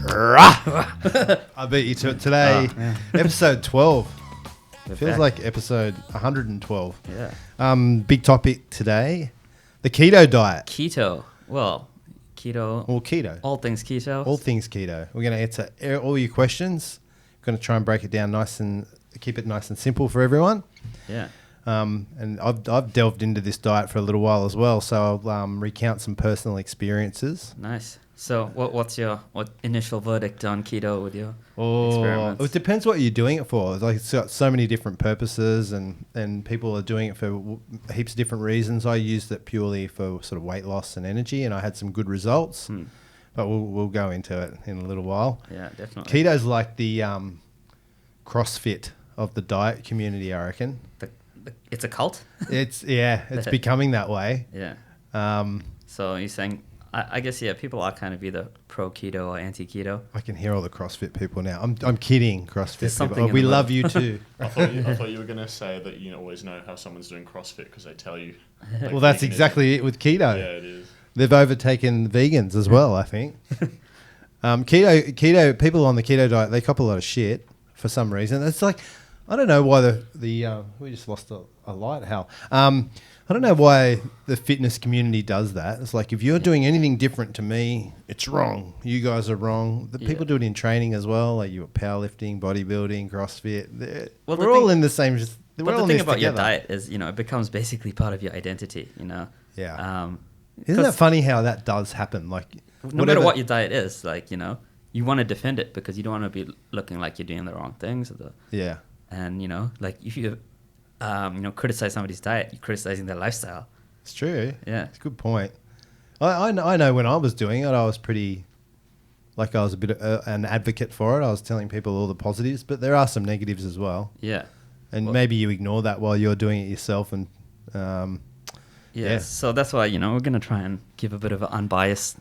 I beat you to it today. Episode 12. It feels like episode 112. Yeah. Big topic today, the keto diet. Keto. Well, keto. Or keto. All things keto. All things keto. We're going to answer all your questions. Going to try and break it down keep it nice and simple for everyone. Yeah. And I've delved into this diet for a little while as well, so I'll recount some personal experiences. Nice. So what's your initial verdict on keto with your experiments? It depends what you're doing it for. Like, it's got so many different purposes, and people are doing it for heaps of different reasons. I used it purely for sort of weight loss and energy, and I had some good results. But we'll go into it in a little while. Yeah, definitely. Keto's like the CrossFit of the diet community, I reckon. It's a cult? It's becoming that way. Yeah. So you're saying, I guess, people are kind of either pro-keto or anti-keto. I can hear all the CrossFit people now. I'm kidding, CrossFit people. We love you too. I thought you were going to say that you always know how someone's doing CrossFit because they tell you. Well, that's exactly it with keto. Yeah, it is. They've overtaken vegans as well, I think. Keto people on the keto diet, they cop a lot of shit for some reason. It's like, I don't know why we just lost a light, Hal. I don't know why the fitness community does that. It's like, if you're doing anything different to me, it's wrong. You guys are wrong. The people do it in training as well. Like, you're powerlifting, bodybuilding, CrossFit. We're all in the same. But the thing about your diet is, it becomes basically part of your identity. Yeah. Isn't that funny how that does happen? Like, no matter what your diet is, like, you want to defend it because you don't want to be looking like you're doing the wrong things. And, like, if you, criticize somebody's diet, you're criticizing their lifestyle. It's true. Yeah. It's a good point. I know when I was doing it, I was pretty, like, I was a bit of an advocate for it. I was telling people all the positives, but there are some negatives as well. Yeah. And maybe you ignore that while you're doing it yourself. And yeah. So that's why, we're going to try and give a bit of an unbiased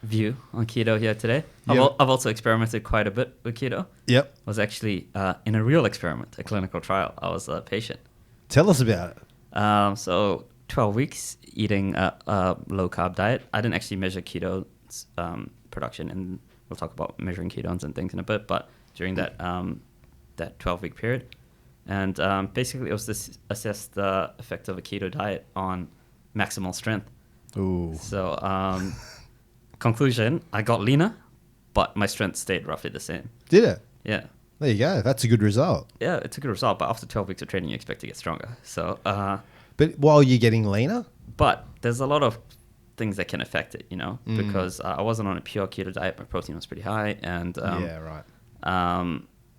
view on keto here today. Yep. I've also experimented quite a bit with keto. Yep. I was actually in a real experiment, a clinical trial. I was a patient. Tell us about it. So 12 weeks eating a low-carb diet. I didn't actually measure keto production, and we'll talk about measuring ketones and things in a bit, but during that 12-week period. And basically, it was to assess the effect of a keto diet on maximal strength. Ooh. So conclusion, I got leaner, but my strength stayed roughly the same. Did it? Yeah. There you go. That's a good result. Yeah, it's a good result, but after 12 weeks of training, you expect to get stronger. So, but while you're getting leaner? But there's a lot of things that can affect it, because I wasn't on a pure keto diet. My protein was pretty high. And, yeah, right.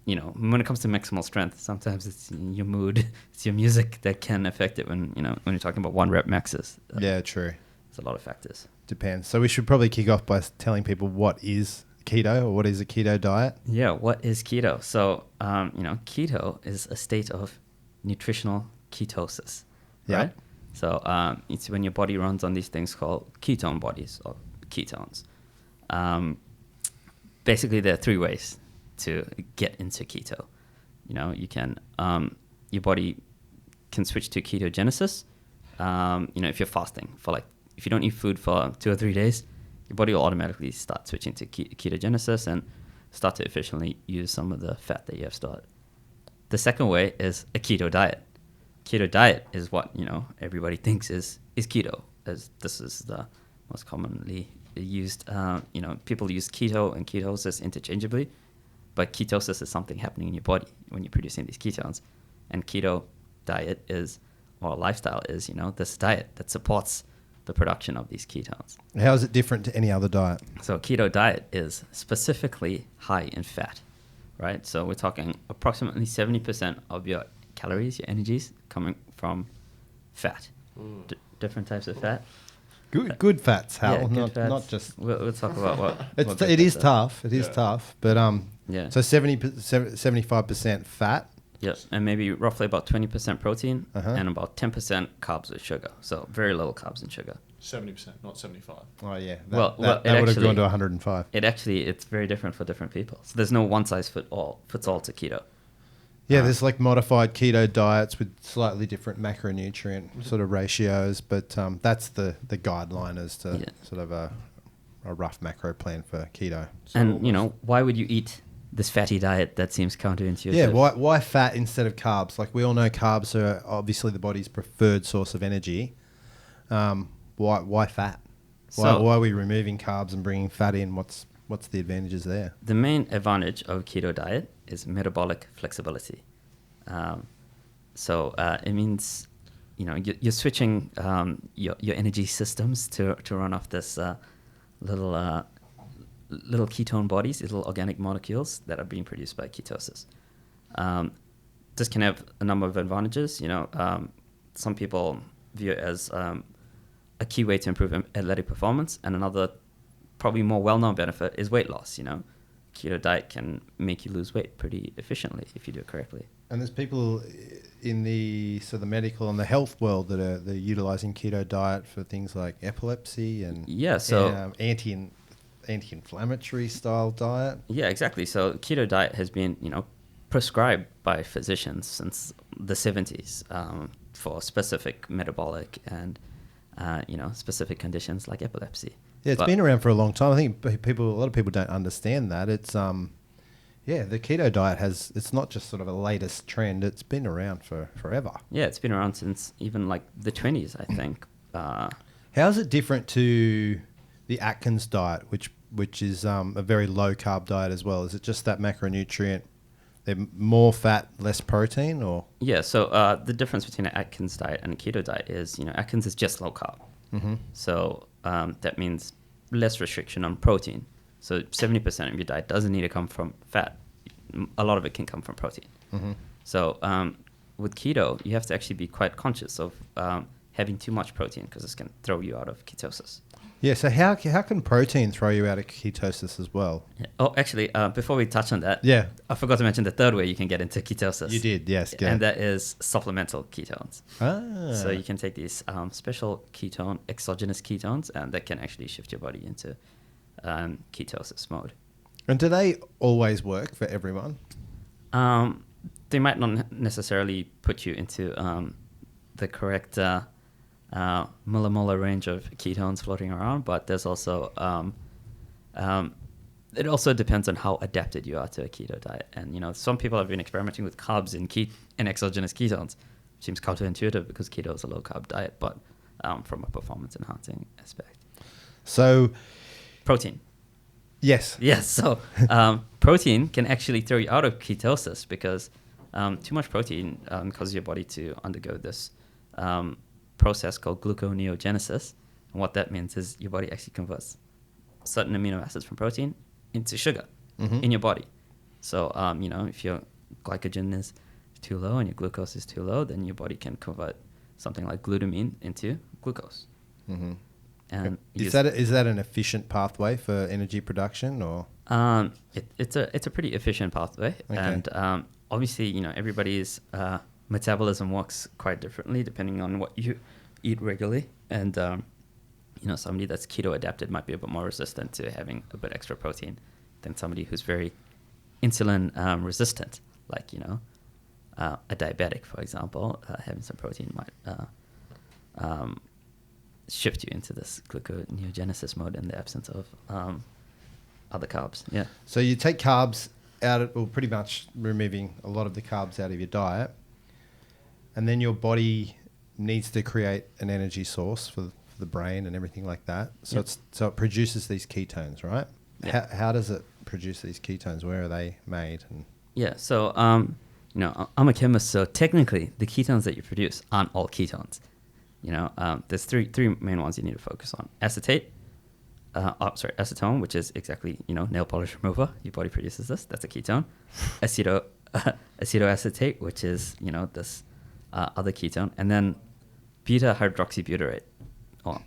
When it comes to maximal strength, sometimes it's your mood, it's your music that can affect it when you're talking about 1 rep maxes. Yeah, true. There's a lot of factors. Depends. So we should probably kick off by telling people what is keto, or what is a keto diet? Yeah, what is keto? So, keto is a state of nutritional ketosis, right? So, it's when your body runs on these things called ketone bodies or ketones. Basically, there are 3 ways to get into keto. You can, your body can switch to ketogenesis. If you're fasting if you don't eat food for 2 or 3 days, your body will automatically start switching to ketogenesis and start to efficiently use some of the fat that you have stored. The second way is a keto diet. Keto diet is what, everybody thinks is keto, as this is the most commonly used. People use keto and ketosis interchangeably, but ketosis is something happening in your body when you're producing these ketones. And keto diet or lifestyle is, this diet that supports the production of these ketones. How is it different to any other diet? So keto diet is specifically high in fat, right? So we're talking approximately 70% of your calories, your energies, coming from fat. Different types of fat. Good fats, Hal. Yeah, not fats. Not just. We'll talk about what. It is tough. It is tough, but Yeah. So 75% fat. Yes, and maybe roughly about 20% protein and about 10% carbs with sugar. So very little carbs and sugar. 70%, not 75. Oh yeah. That would have gone to 105. It's very different for different people. So there's no one size fits all to keto. Yeah, there's like modified keto diets with slightly different macronutrient sort of ratios, but that's the guideline as to sort of a a rough macro plan for keto. So and, why would you eat this fatty diet that seems counterintuitive? Yeah, why fat instead of carbs? Like we all know carbs are obviously the body's preferred source of energy. Why fat? Why are we removing carbs and bringing fat in? What's the advantages there? The main advantage of keto diet is metabolic flexibility. It means, you're switching your energy systems to run off this little ketone bodies, little organic molecules that are being produced by ketosis. This can have a number of advantages. Some people view it as a key way to improve athletic performance, and another probably more well-known benefit is weight loss. Keto diet can make you lose weight pretty efficiently if you do it correctly. And there's people in the medical and the health world that are utilizing keto diet for things like epilepsy and anti-inflammatory style diet. Yeah, exactly. So keto diet has been, prescribed by physicians since the 70s for specific metabolic and, specific conditions like epilepsy. Yeah, it's been around for a long time. I think a lot of people don't understand that. It's, the keto diet it's not just sort of a latest trend. It's been around for forever. Yeah, it's been around since even like the 20s, I think. How is it different to the Atkins diet, which is a very low carb diet as well? Is it just that macronutrient? They're more fat, less protein, or? Yeah, so the difference between an Atkins diet and a keto diet is, Atkins is just low carb. Mm-hmm. So that means less restriction on protein. So 70% of your diet doesn't need to come from fat. A lot of it can come from protein. Mm-hmm. So with keto, you have to actually be quite conscious of having too much protein because this can throw you out of ketosis. Yeah, so how can protein throw you out of ketosis as well? Yeah. Oh, actually, before we touch on that, I forgot to mention the third way you can get into ketosis. You did, yes. And that is supplemental ketones. So you can take these special exogenous ketones, and that can actually shift your body into ketosis mode. And do they always work for everyone? They might not necessarily put you into the correct millimole range of ketones floating around, but there's also it also depends on how adapted you are to a keto diet. And some people have been experimenting with carbs and exogenous ketones, which seems counterintuitive because keto is a low carb diet, but from a performance enhancing aspect. So protein. Yes. So protein can actually throw you out of ketosis because too much protein causes your body to undergo this process called gluconeogenesis. And what that means is your body actually converts certain amino acids from protein into sugar in your body. So, if your glycogen is too low and your glucose is too low, then your body can convert something like glutamine into glucose. Mm-hmm. And is that an efficient pathway for energy production, or? It's a pretty efficient pathway, okay. And obviously, everybody's metabolism works quite differently depending on what you eat regularly, and somebody that's keto adapted might be a bit more resistant to having a bit extra protein than somebody who's very insulin resistant, like a diabetic, for example. Having some protein might shift you into this gluconeogenesis mode in the absence of other carbs. Yeah. So you take carbs out, pretty much removing a lot of the carbs out of your diet, and then your body needs to create an energy source for the brain and everything like that. So it produces these ketones, right? Yep. How does it produce these ketones? Where are they made? So I'm a chemist, so technically the ketones that you produce aren't all ketones. There's three main ones you need to focus on: acetone, which is exactly nail polish remover. Your body produces this. That's a ketone. Acetoacetate, which is this other ketone, and then beta hydroxybutyrate,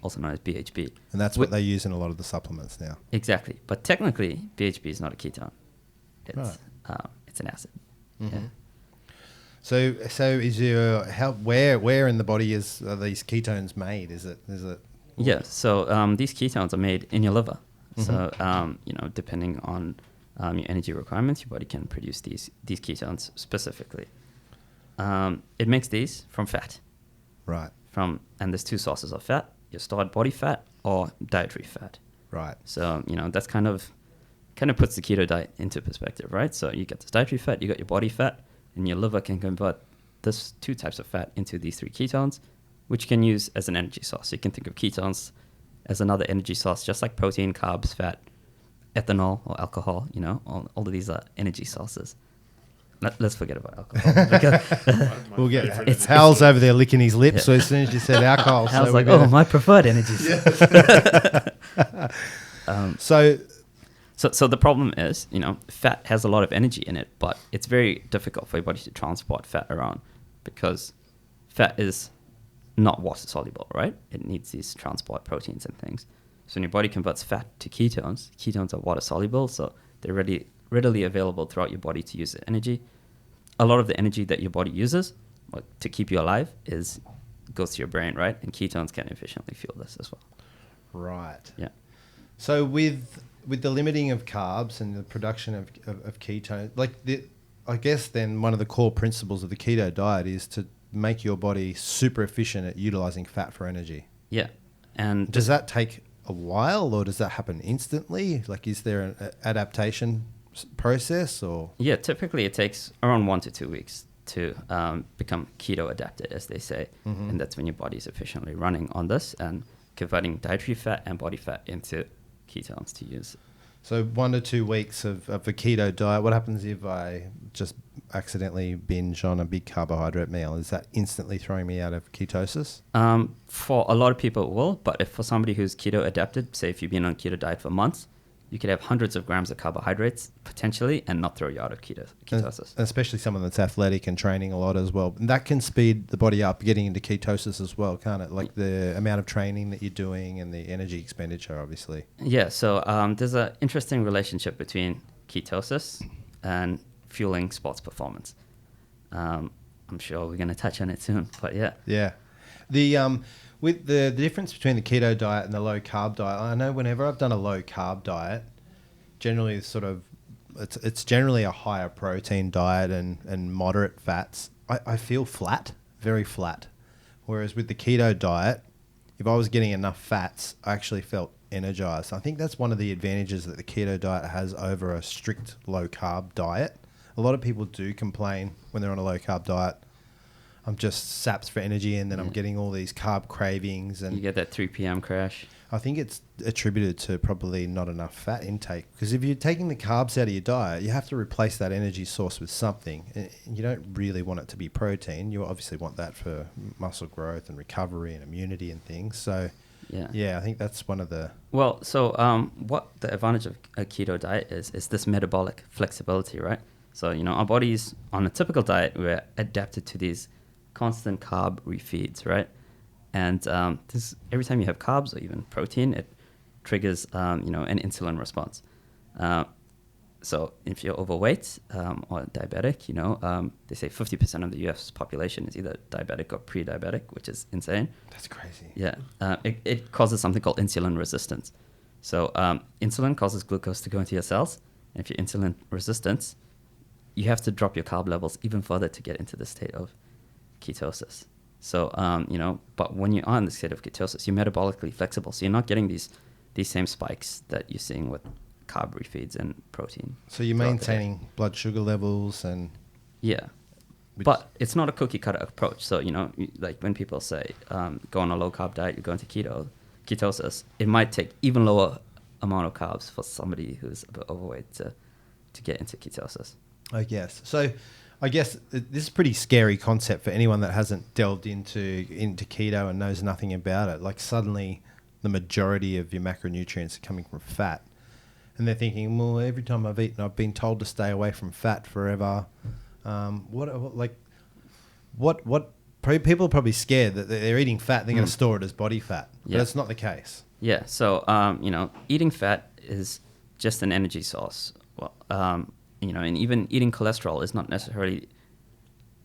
also known as BHB. And that's what they use in a lot of the supplements now. Exactly, but technically BHB is not a ketone. It's an acid. Mm-hmm. Yeah. So is there where in the body are these ketones made? Is it? Yeah. So these ketones are made in your liver. Mm-hmm. So depending on your energy requirements, your body can produce these ketones specifically. It makes these from fat. Right. And there's two sources of fat: your stored body fat or dietary fat. Right. So, that's kind of puts the keto diet into perspective, right? So you get this dietary fat, you got your body fat, and your liver can convert this 2 types of fat into these 3 ketones, which you can use as an energy source. So you can think of ketones as another energy source, just like protein, carbs, fat, ethanol, or alcohol. All of these are energy sources. Let's forget about alcohol. We'll get Hal's over there licking his lips. So as soon as you said alcohol, Hal's like, my preferred energy source. So the problem is, fat has a lot of energy in it, but it's very difficult for your body to transport fat around because fat is not water soluble, right? It needs these transport proteins and things. So when your body converts fat to ketones are water soluble, so they're readily available throughout your body to use as energy. A lot of the energy that your body uses to keep you alive goes to your brain, right? And ketones can efficiently fuel this as well. Right. Yeah. So with the limiting of carbs and the production of ketones, I guess then one of the core principles of the keto diet is to make your body super efficient at utilizing fat for energy. Yeah. And does that take a while, or does that happen instantly? Is there an adaptation process, or? Yeah, typically it takes around 1 to 2 weeks to become keto adapted, as they say. Mm-hmm. And that's when your body is efficiently running on this and converting dietary fat and body fat into ketones to use. So 1 to 2 weeks of the keto diet. What happens if I just accidentally binge on a big carbohydrate meal? Is that instantly throwing me out of ketosis? For a lot of people it will, but if for somebody who's keto adapted, say if you've been on keto diet for months, you could have hundreds of grams of carbohydrates potentially and not throw you out of ketosis. And especially someone that's athletic and training a lot as well. And that can speed the body up getting into ketosis as well, can't it? Like the amount of training that you're doing and the energy expenditure, obviously. Yeah, so there's an interesting relationship between ketosis and fueling sports performance. I'm sure we're going to touch on it soon, but yeah. Yeah. With the difference between the keto diet and the low carb diet, I know whenever I've done a low carb diet, generally it's generally a higher protein diet and moderate fats. I feel flat, very flat. Whereas with the keto diet, if I was getting enough fats, I actually felt energized. I think that's one of the advantages that the keto diet has over a strict low carb diet. A lot of people do complain when they're on a low carb diet. I'm just saps for energy, and then I'm getting all these carb cravings, and you get that 3 p.m. crash. I think it's attributed to probably not enough fat intake, because if you're taking the carbs out of your diet, you have to replace that energy source with something, and you don't really want it to be protein. You obviously want that for muscle growth and recovery and immunity and things. So yeah, I think that's one of the... Well, so what the advantage of a keto diet is this metabolic flexibility, right? So, our bodies on a typical diet, we're adapted to these constant carb refeeds, right? And this, every time you have carbs or even protein, it triggers an insulin response. So if you're overweight or diabetic, they say 50% of the US population is either diabetic or pre-diabetic, which is insane. That's crazy. Yeah. It causes something called insulin resistance. So insulin causes glucose to go into your cells. And if you're insulin resistant, you have to drop your carb levels even further to get into the state of ketosis. So, but when you are in the state of ketosis, you're metabolically flexible. So you're not getting these same spikes that you're seeing with carb refeeds and protein. So you're maintaining blood sugar levels and... Yeah. But it's not a cookie cutter approach. So, like when people say, go on a low carb diet, you go into ketosis, it might take even lower amount of carbs for somebody who's a bit overweight to get into ketosis. I guess. So I guess this is a pretty scary concept for anyone that hasn't delved into keto and knows nothing about it. Like suddenly the majority of your macronutrients are coming from fat. And they're thinking, well, every time I've eaten, I've been told to stay away from fat forever. People are probably scared that they're eating fat, they're going to store it as body fat. But that's not the case. Yeah. So, eating fat is just an energy source. Well, and even eating cholesterol is not necessarily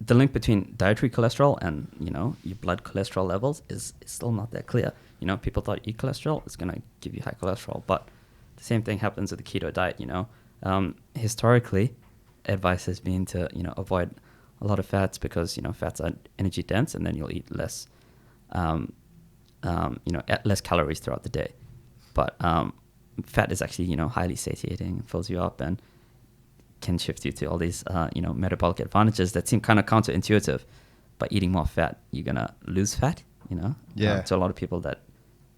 the link between dietary cholesterol and, your blood cholesterol levels is still not that clear. People thought eat cholesterol is going to give you high cholesterol, but the same thing happens with the keto diet, Historically, advice has been to, avoid a lot of fats because, fats are energy dense and then you'll eat less, less calories throughout the day. But fat is actually, highly satiating, fills you up, and can shift you to all these, metabolic advantages that seem kind of counterintuitive. By eating more fat, you're going to lose fat, Yeah. To a lot of people, that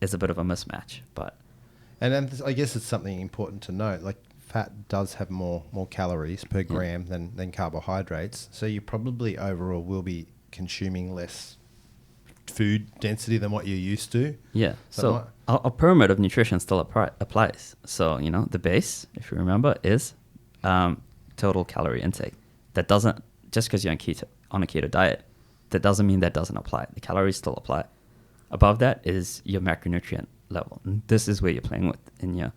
is a bit of a mismatch. But And then I guess it's something important to note. Like, fat does have more calories per gram than carbohydrates. So you probably overall will be consuming less food density than what you're used to. yeah, so a pyramid of nutrition still applies. So, the base, if you remember, is total calorie intake. That doesn't, just because you're on a keto diet, that doesn't mean that doesn't apply. The calories still apply. Above that is your macronutrient level. And this is where you're playing with in a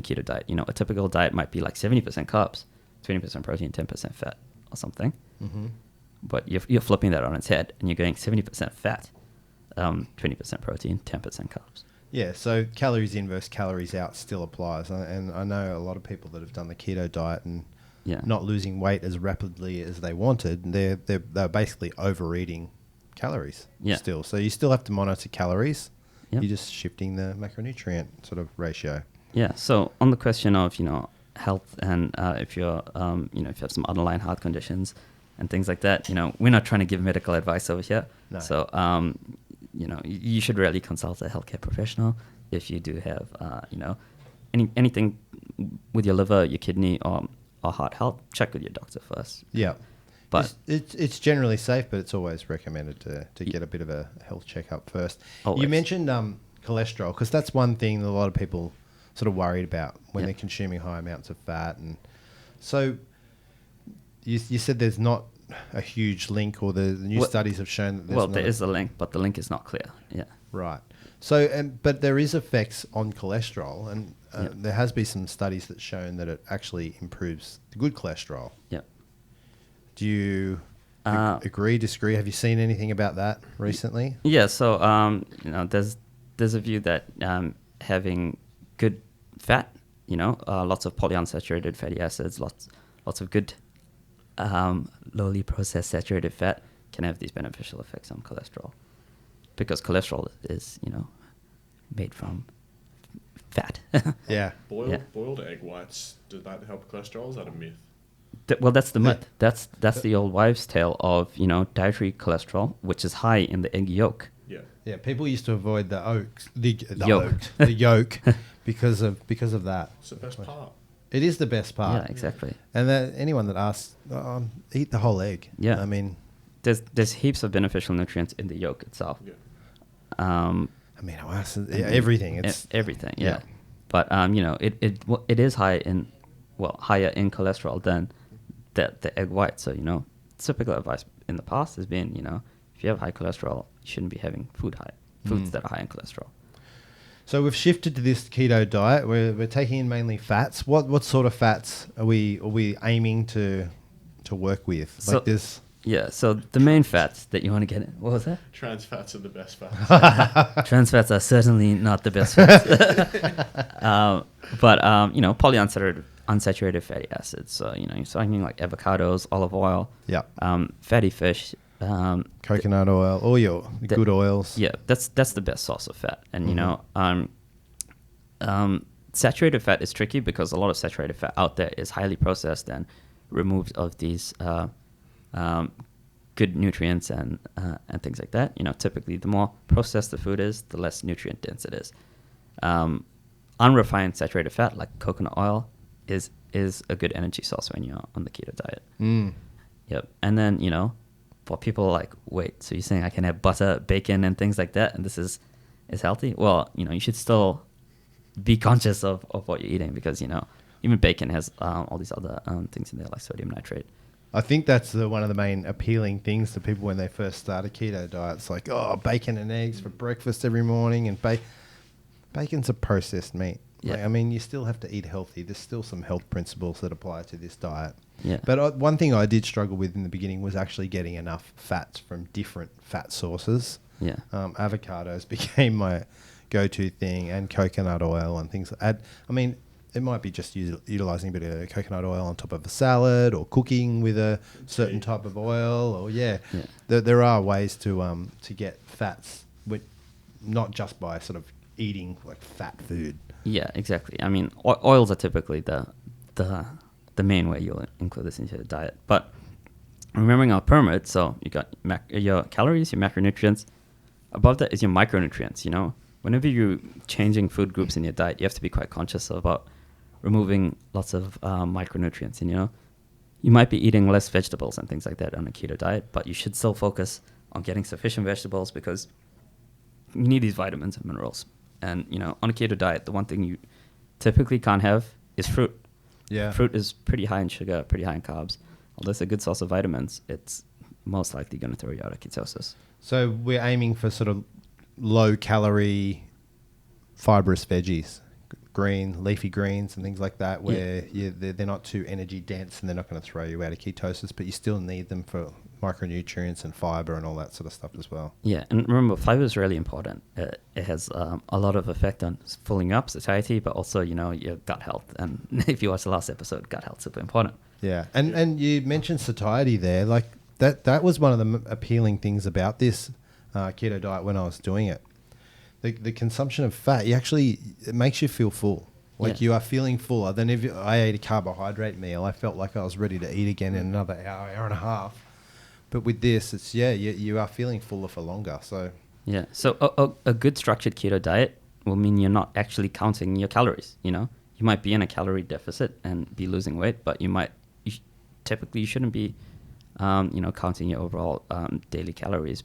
keto diet. A typical diet might be like 70% carbs, 20% protein, 10% fat or something. Mm-hmm. But you're flipping that on its head, and you're going 70% fat, 20% protein, 10% carbs. Yeah, so calories in versus calories out still applies. And I know a lot of people that have done the keto diet and not losing weight as rapidly as they wanted, they're basically overeating calories still. So you still have to monitor calories. Yep. You're just shifting the macronutrient sort of ratio. Yeah. So on the question of, health, and if you're, if you have some underlying heart conditions and things like that, we're not trying to give medical advice over here. No. So, you should really consult a healthcare professional if you do have, anything with your liver, your kidney, or heart health. Check with your doctor first. Yeah. But it's generally safe, but it's always recommended to get a bit of a health checkup first. Always. You mentioned cholesterol, because that's one thing that a lot of people sort of worried about when they're consuming high amounts of fat. And so you said there's not a huge link, or the new studies have shown that there's there is a link, but the link is not clear. Yeah. Right. So, but there is effects on cholesterol, and there has been some studies that shown that it actually improves the good cholesterol. Yeah. Do you agree, disagree? Have you seen anything about that recently? Yeah. So, there's a view that having good fat, lots of polyunsaturated fatty acids, lots of good lowly processed saturated fat can have these beneficial effects on cholesterol, because cholesterol is, made from fat. Yeah. Boiled egg whites, does that help cholesterol? Is that a myth? Well, that's the myth. That's the old wives' tale of, dietary cholesterol, which is high in the egg yolk. Yeah. Yeah. People used to avoid the Yolk. the yolk because of that. It's the best part. It is the best part. Yeah, exactly. And anyone that asks, eat the whole egg. Yeah. I mean, there's heaps of beneficial nutrients in the yolk itself. Yeah. Amino acids, everything. It's everything. Yeah. But it is higher in cholesterol than the egg white. So, typical advice in the past has been, if you have high cholesterol, you shouldn't be having foods that are high in cholesterol. So we've shifted to this keto diet. We're taking in mainly fats. What sort of fats are we aiming to work with? So, like this. Yeah. So the main fats that you want to get in. What was that? Trans fats are the best fats. Trans fats are certainly not the best fats. But polyunsaturated fatty acids. So you're talking like avocados, olive oil. Yeah. Fatty fish. Coconut oil, all your good oils. Yeah, that's the best source of fat. And saturated fat is tricky because a lot of saturated fat out there is highly processed and removed of these good nutrients and things like that. Typically the more processed the food is, the less nutrient dense it is. Unrefined saturated fat like coconut oil is a good energy source when you're on the keto diet. Yep. And then for people like, wait, so you're saying I can have butter, bacon, and things like that, and this is healthy? Well, you should still be conscious of what you're eating, because even bacon has all these other things in there like sodium nitrate. I think that's one of the main appealing things to people when they first start a keto diet. It's like, bacon and eggs for breakfast every morning, and bacon's a processed meat. Yeah. You still have to eat healthy. There's still some health principles that apply to this diet. Yeah. But one thing I did struggle with in the beginning was actually getting enough fats from different fat sources. Yeah. Avocados became my go-to thing, and coconut oil and things. It might be just utilizing a bit of coconut oil on top of a salad, or cooking with a certain type of oil, or there are ways to get fats, not just by sort of eating like fat food. Yeah, exactly. I mean, oils are typically the main way you'll include this into your diet. But remembering our pyramid, so you got your calories, your macronutrients. Above that is your micronutrients. You know, whenever you're changing food groups in your diet, you have to be quite conscious about removing lots of micronutrients. And you know, you might be eating less vegetables and things like that on a keto diet, but you should still focus on getting sufficient vegetables because you need these vitamins and minerals. And you know, on a keto diet, the one thing you typically can't have is fruit. Yeah. Fruit is pretty high in sugar, pretty high in carbs. Although it's a good source of vitamins, it's most likely going to throw you out of ketosis. So we're aiming for sort of low calorie, fibrous veggies, leafy greens and things like that, where they're not too energy dense and they're not going to throw you out of ketosis, but you still need them for micronutrients and fiber and all that sort of stuff as well. Yeah, and remember, fiber is really important. It has a lot of effect on filling up, satiety, but also, you know, your gut health. And if you watched the last episode, gut health is super important. Yeah, and you mentioned satiety there. Like that was one of the appealing things about this keto diet when I was doing it. The consumption of fat, it makes you feel full. Like you are feeling fuller than if I ate a carbohydrate meal. I felt like I was ready to eat again in another hour and a half. But with this, it's you are feeling fuller for longer. So yeah, so a good structured keto diet will mean you're not actually counting your calories. You know, you might be in a calorie deficit and be losing weight, but typically you shouldn't be, counting your overall daily calories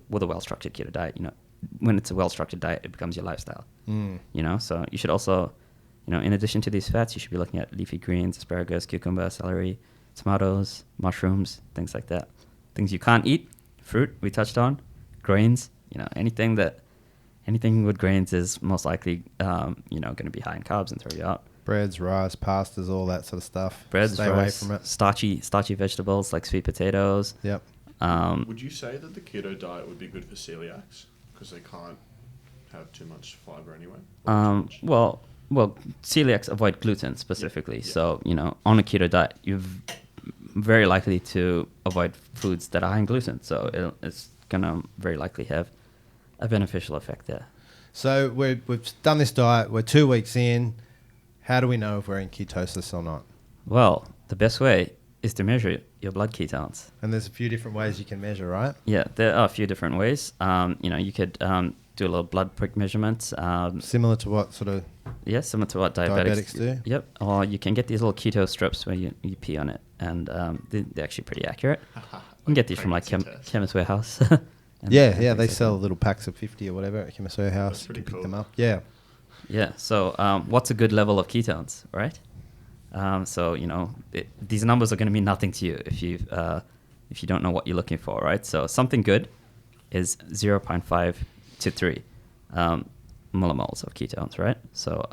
with a well-structured keto diet. You know, when it's a well-structured diet, it becomes your lifestyle. You know, so you should also, you know, in addition to these fats, you should be looking at leafy greens, asparagus, cucumber, celery, tomatoes, mushrooms, things like that. Things you can't eat, fruit we touched on, grains. You know, anything with grains is most likely, going to be high in carbs and throw you out. Breads, rice, pastas, all that sort of stuff. Stay away from it. Starchy vegetables like sweet potatoes. Yep. Would you say that the keto diet would be good for celiacs because they can't have too much fiber anyway? Well, celiacs avoid gluten specifically. Yeah. So, you know, on a keto diet, you're very likely to avoid foods that are high in gluten. So it's going to very likely have a beneficial effect there. So we've done this diet. We're 2 weeks in. How do we know if we're in ketosis or not? Well, the best way is to measure your blood ketones. And there's a few different ways you can measure, right? Yeah, there are a few different ways. You could do a little blood prick measurement. Similar to what sort of... Yeah, similar to what diabetics do? Yep. Or you can get these little keto strips where you pee on it. And they're actually pretty accurate. You can get these from like Chemist Warehouse. They sell little packs of 50 or whatever at Chemist Warehouse. That's pretty you can cool. pick them up. Yeah. Yeah. So what's a good level of ketones, right? So, you know, these numbers are going to mean nothing to you if you don't know what you're looking for, right? So something good is 0.5 to 3 millimoles of ketones, right? So,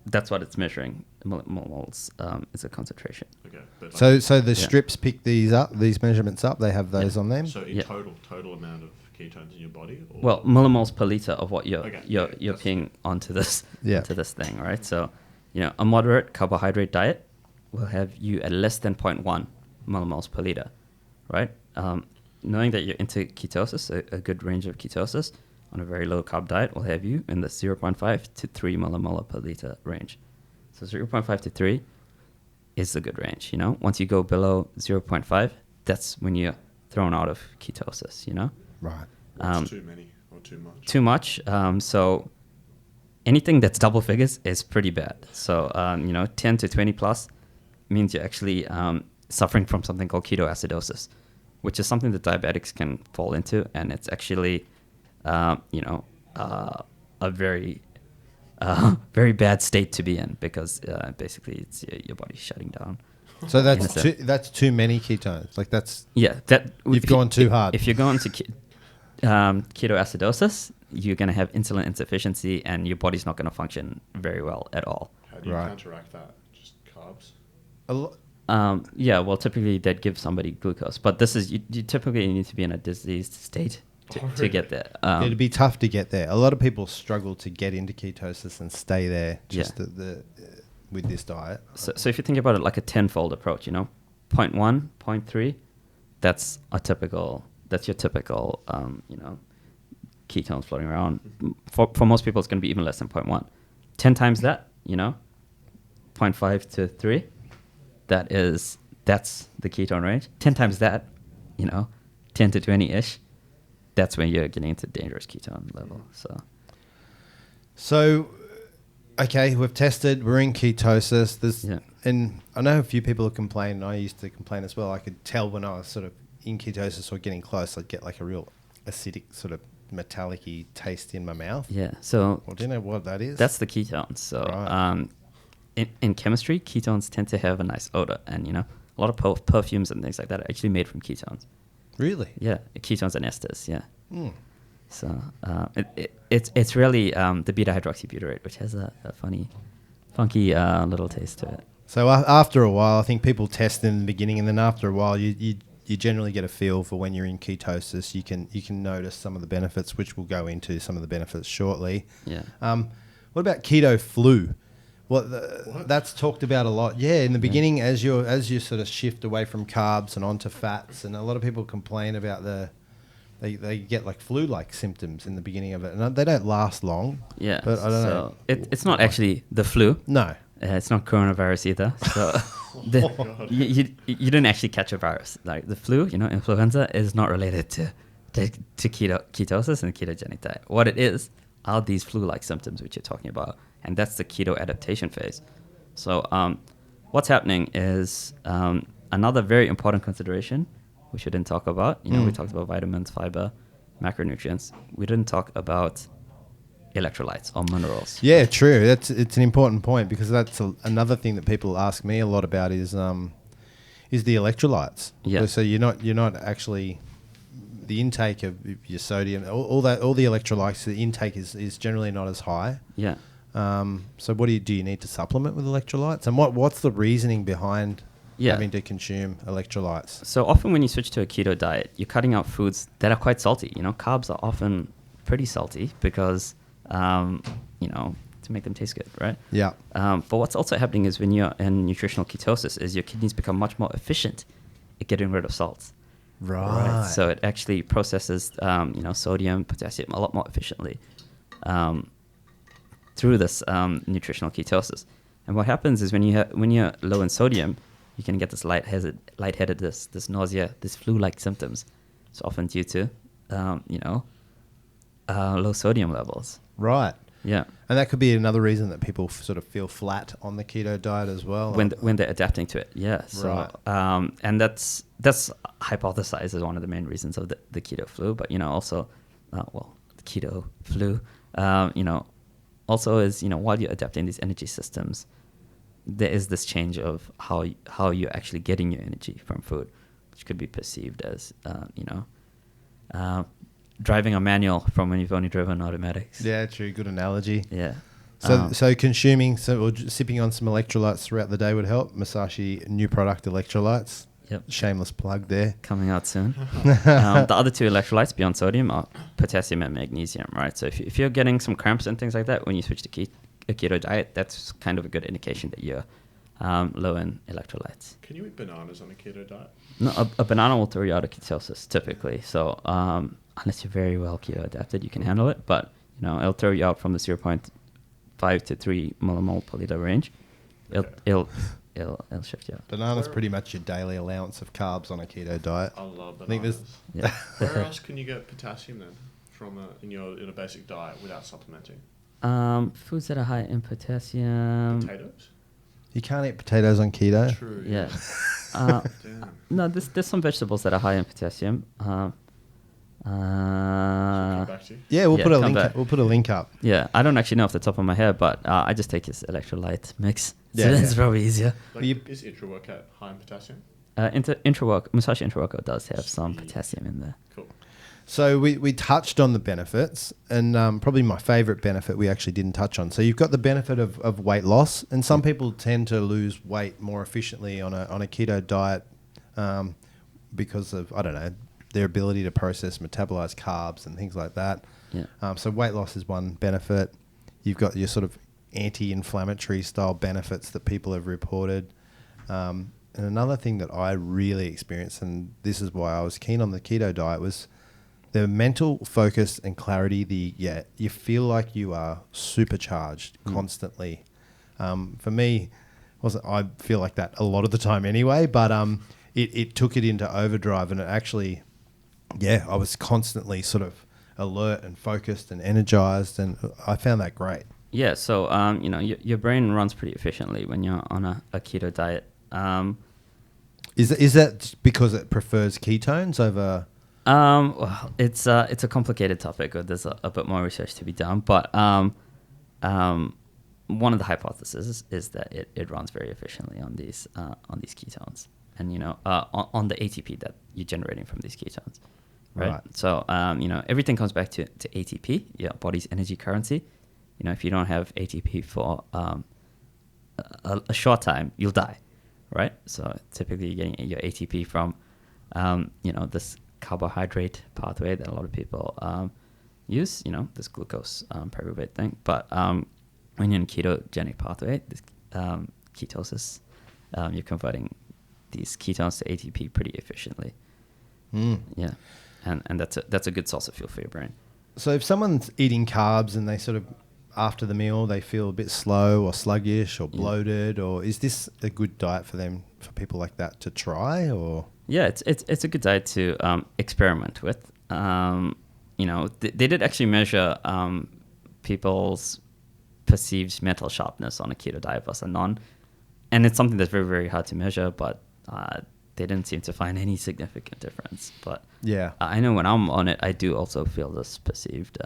that's what it's measuring. Millimoles is a concentration. Okay. So the strips pick these measurements up. They have those on them. So total amount of ketones in your body? Or? Well, millimoles per liter of what you're peeing onto this thing, right? So, you know, a moderate carbohydrate diet will have you at less than 0.1 millimoles per liter, right? Knowing that you're into ketosis, a good range of ketosis on a very low carb diet will have you in the 0.5 to 3 millimolar per liter range. So 0.5 to 3 is a good range, you know? Once you go below 0.5, that's when you're thrown out of ketosis, you know? Right. What's too many or too much? Too much. So anything that's double figures is pretty bad. So, 10 to 20 plus means you're actually suffering from something called ketoacidosis, which is something that diabetics can fall into. And it's actually, a very, very bad state to be in because basically it's your body shutting down. So that's too many ketones. Like that's... Yeah. You've gone too hard. If you're going to ketoacidosis, you're going to have insulin insufficiency and your body's not going to function very well at all. How do you counteract that? Just carbs? Well, typically they'd give somebody glucose, but this is you typically need to be in a diseased state to get there. It'd be tough to get there. A lot of people struggle to get into ketosis and stay there with this diet. So if you think about it like a tenfold approach, 0.1, 0.3, that's a typical That's your typical, ketones floating around. For most people, it's going to be even less than 0.1. 10 times that, 0.5 to 3, that's the ketone range. 10 times that, 10 to 20-ish, that's when you're getting into dangerous ketone level. So, okay, we've tested, we're in ketosis. And I know a few people have complained, and I used to complain as well. I could tell when I was sort of in ketosis or getting close, I'd get like a real acidic sort of metallic-y taste in my mouth. Yeah. So, well, do you know what that is? That's the ketones. So, right. In chemistry, ketones tend to have a nice odor, and a lot of perfumes and things like that are actually made from ketones. Really? Yeah, ketones and esters. Yeah. Mm. So it's really the beta hydroxybutyrate, which has a funky little taste to it. So after a while, I think people test in the beginning, and then after a while, you generally get a feel for when you're in ketosis. You can notice some of the benefits, which we'll go into some of the benefits shortly. Yeah. What about keto flu? That's talked about a lot. Yeah, in the beginning, as you sort of shift away from carbs and onto fats, and a lot of people complain about they get like flu-like symptoms in the beginning of it, and they don't last long. Yeah, but I don't know. It's not actually the flu. No, it's not coronavirus either. So you didn't actually catch a virus. Like the flu, influenza is not related to ketosis and ketogenic diet. What it is are these flu-like symptoms which you're talking about. And that's the keto adaptation phase. So what's happening is another very important consideration we shouldn't talk about. We talked about vitamins, fiber, macronutrients. We didn't talk about electrolytes or minerals. Yeah, true. It's an important point, because that's another thing that people ask me a lot about is the electrolytes. Yeah. So you're not actually the intake of your sodium, all the electrolytes. The intake is generally not as high. Yeah. So do you need to supplement with electrolytes? And what's the reasoning behind having to consume electrolytes? So often when you switch to a keto diet, you're cutting out foods that are quite salty. Carbs are often pretty salty because, to make them taste good, right? Yeah. But what's also happening is when you're in nutritional ketosis is your kidneys become much more efficient at getting rid of salts. Right. So it actually processes, sodium, potassium a lot more efficiently. Through this nutritional ketosis. And what happens is when you're low in sodium, you can get this lightheadedness, this nausea, this flu-like symptoms. It's often due to, low sodium levels. Right. Yeah. And that could be another reason that people sort of feel flat on the keto diet as well. When they're adapting to it, yeah. So, right. And that's hypothesized as one of the main reasons of the keto flu. But, also, the keto flu, also is, while you're adapting these energy systems, there is this change of how you're actually getting your energy from food, which could be perceived as, driving a manual from when you've only driven automatics. Yeah, true. Good analogy. Yeah. So or sipping on some electrolytes throughout the day would help. Musashi new product electrolytes. Yep. Shameless plug there. Coming out soon. The other two electrolytes beyond sodium are potassium and magnesium, right? So if you're getting some cramps and things like that when you switch to a keto diet, that's kind of a good indication that you're low in electrolytes. Can you eat bananas on a keto diet? No, a banana will throw you out of ketosis typically. So unless you're very well keto adapted, you can handle it. But it'll throw you out from the 0.5 to 3 millimole per liter range. It'll shift you out. Banana's pretty much your daily allowance of carbs on a keto diet. I love bananas. Yeah. Where else can you get potassium then from in a basic diet without supplementing? Foods that are high in potassium. Potatoes? You can't eat potatoes on keto. True. Yeah. Damn. No, there's some vegetables that are high in potassium. Come back to you. Yeah, we'll put a link. We'll put a link up. Yeah, I don't actually know off the top of my head, but I just take his electrolyte mix. So Yeah, it's probably easier. Is intra-workout high in potassium? Musashi intra-workout does have some potassium in there. Cool. So we touched on the benefits, and probably my favorite benefit we actually didn't touch on. So you've got the benefit of weight loss, and some people tend to lose weight more efficiently on a keto diet because of, I don't know, their ability to process, metabolize carbs and things like that. Yeah. So weight loss is one benefit. You've got your sort of anti-inflammatory style benefits that people have reported. And another thing that I really experienced, and this is why I was keen on the keto diet, was the mental focus and clarity. You feel like you are supercharged constantly. For me, I feel like that a lot of the time anyway, but it took it into overdrive, and it actually, I was constantly sort of alert and focused and energized, and I found that great. Yeah, so your brain runs pretty efficiently when you're on a keto diet. Is that because it prefers ketones over? Well, it's a complicated topic. Or there's a bit more research to be done, but one of the hypotheses is that it runs very efficiently on these ketones, and on the ATP that you're generating from these ketones, right? So everything comes back to ATP, your body's energy currency. If you don't have ATP for a short time, you'll die, right? So typically you're getting your ATP from this carbohydrate pathway that a lot of people use, this glucose pyruvate thing. But when you're in ketogenic pathway, this ketosis, you're converting these ketones to ATP pretty efficiently. Yeah, and that's a good source of fuel for your brain. So if someone's eating carbs and they sort of after the meal they feel a bit slow or sluggish or bloated, or is this a good diet for people like that to try? Or it's a good diet to experiment with. They did actually measure people's perceived mental sharpness on a keto diet versus a non, and it's something that's very, very hard to measure, but they didn't seem to find any significant difference. But I know when I'm on it, I do also feel this perceived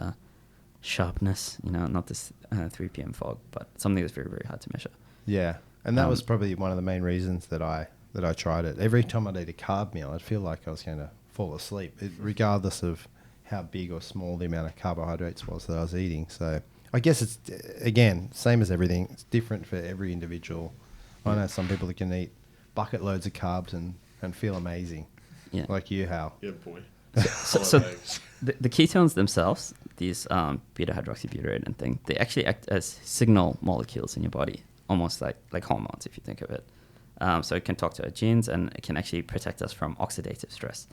sharpness, not this 3 p.m. fog, but something that's very, very hard to measure. Yeah, and that was probably one of the main reasons that I tried it. Every time I'd eat a carb meal, I'd feel like I was going to fall asleep, regardless of how big or small the amount of carbohydrates was that I was eating. So I guess it's, again, same as everything. It's different for every individual. I know some people that can eat bucket loads of carbs and feel amazing, like you, Hal. Yeah, boy. So the ketones themselves, these beta-hydroxybutyrate and thing, they actually act as signal molecules in your body, almost like hormones, if you think of it. So it can talk to our genes, and it can actually protect us from oxidative stress,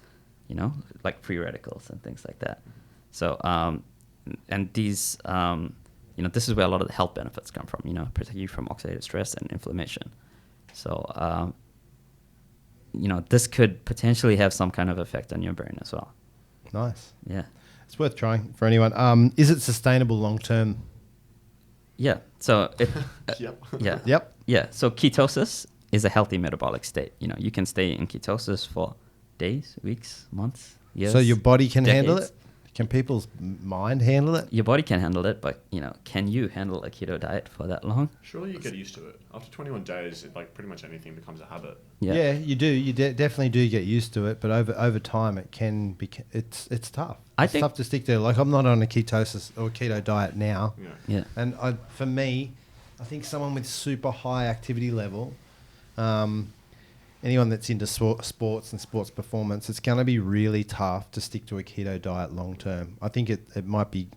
like free radicals and things like that. So, and these, this is where a lot of the health benefits come from, protect you from oxidative stress and inflammation. So, this could potentially have some kind of effect on your brain as well. Nice. Yeah. It's worth trying for anyone. Is it sustainable long term? Yeah. So, Yep. Yeah. So ketosis is a healthy metabolic state. You can stay in ketosis for days, weeks, months, years. So your body can handle decades. it? Can people's mind handle it? Your body can handle it, but, can you handle a keto diet for that long? Surely you get used to it. After 21 days, pretty much anything becomes a habit. Yeah, you do. You definitely do get used to it, but over time it can be. It's tough. It's tough to stick to. Like, I'm not on a ketosis or keto diet now. Yeah. And for me, I think someone with super high activity level, anyone that's into sports and sports performance, it's going to be really tough to stick to a keto diet long term. I think it might be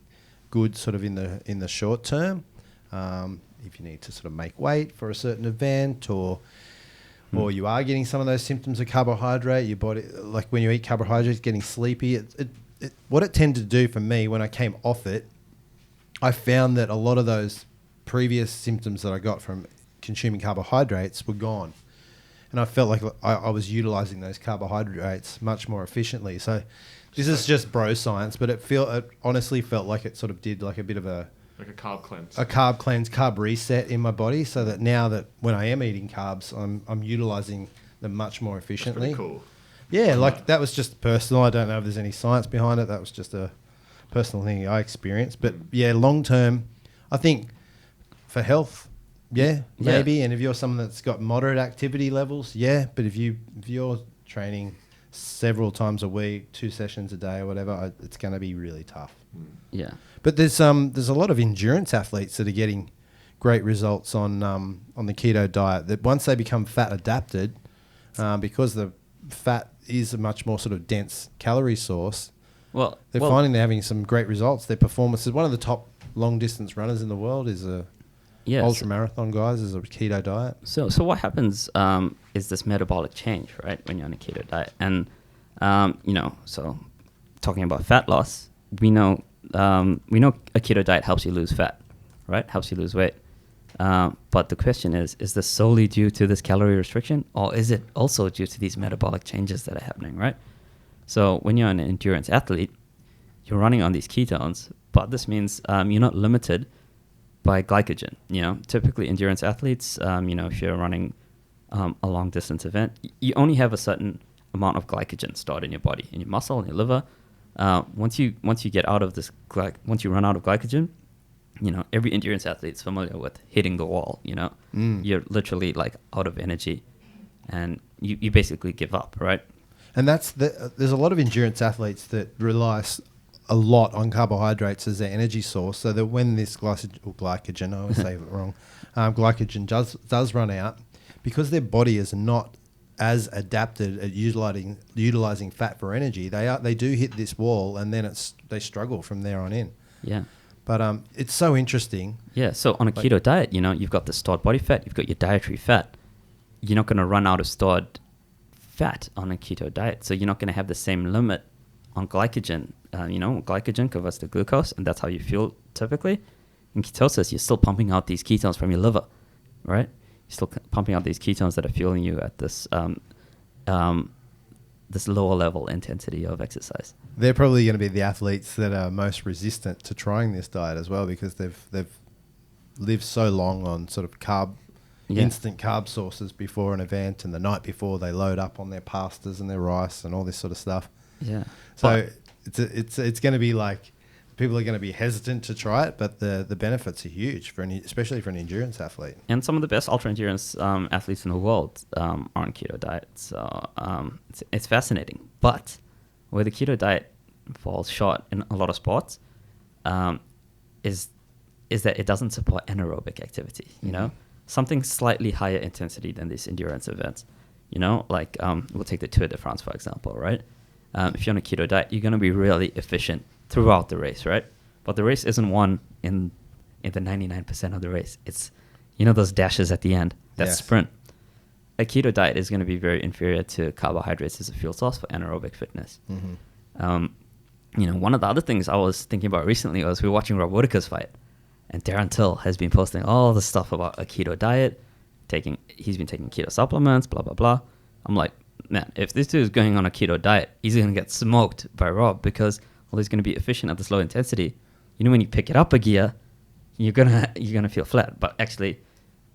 good sort of in the short term, if you need to sort of make weight for a certain event, or you are getting some of those symptoms of carbohydrate. Your body, like when you eat carbohydrates, getting sleepy. What it tended to do for me when I came off it, I found that a lot of those previous symptoms that I got from consuming carbohydrates were gone. And I felt like I was utilizing those carbohydrates much more efficiently. So this is just bro science, but it honestly felt like it sort of did like a bit of a carb cleanse. A carb cleanse, carb reset in my body, so that now that when I am eating carbs, I'm utilizing them much more efficiently. That's pretty cool. Yeah, like that was just personal. I don't know if there's any science behind it. That was just a personal thing I experienced. But yeah, long term, I think for health, maybe. And if you're someone that's got moderate activity levels, but if you're training several times a week, 2 sessions a day or whatever, it's going to be really tough. Yeah. But there's a lot of endurance athletes that are getting great results on the keto diet, that once they become fat adapted, because the fat is a much more sort of dense calorie source, they're finding they're having some great results. Their performance is one of the top long distance runners in the world is a Yes. ultra marathon guys is a keto diet. So what happens is this metabolic change, right, when you're on a keto diet. And, so talking about fat loss, we know a keto diet helps you lose fat, right? Helps you lose weight. But the question is this solely due to this calorie restriction, or is it also due to these metabolic changes that are happening, right? So when you're an endurance athlete, you're running on these ketones, but this means you're not limited by glycogen. Typically endurance athletes, if you're running a long distance event, you only have a certain amount of glycogen stored in your body, in your muscle, in your liver. Once you get out of this, once you run out of glycogen, every endurance athlete is familiar with hitting the wall. You're literally like out of energy, and you basically give up, right? And there's a lot of endurance athletes that rely a lot on carbohydrates as their energy source, so that when this glycogen, I always say it wrong, glycogen does run out, because their body is not as adapted at utilizing fat for energy. They do hit this wall, and then they struggle from there on in. Yeah. But it's so interesting. Yeah. So on a keto diet, you've got the stored body fat, you've got your dietary fat. You're not going to run out of stored fat on a keto diet, so you're not going to have the same limit on glycogen. Glycogen converts to glucose, and that's how you fuel typically. In ketosis, you're still pumping out these ketones from your liver, right? You're still pumping out these ketones that are fueling you at this this lower level intensity of exercise. They're probably going to be the athletes that are most resistant to trying this diet as well, because they've lived so long on sort of instant carb sources before an event, and the night before they load up on their pastas and their rice and all this sort of stuff. Yeah. So it's going to be like, people are going to be hesitant to try it, but the benefits are huge especially for an endurance athlete. And some of the best ultra endurance athletes in the world are on keto diet. So it's fascinating. But where the keto diet falls short in a lot of sports is that it doesn't support anaerobic activity. Something slightly higher intensity than these endurance events. Like we'll take the Tour de France, for example, right? If you're on a keto diet, you're going to be really efficient throughout the race, right? But the race isn't won in the 99% of the race. It's, those dashes at the end, that sprint. A keto diet is going to be very inferior to carbohydrates as a fuel source for anaerobic fitness. Mm-hmm. One of the other things I was thinking about recently was we were watching Rob Whittaker's fight, and Darren Till has been posting all the stuff about a keto diet, he's been taking keto supplements, blah, blah, blah. I'm like, man, if this dude is going on a keto diet, he's going to get smoked by Rob, because he's going to be efficient at this low intensity. When you pick it up a gear, you're gonna feel flat. But actually,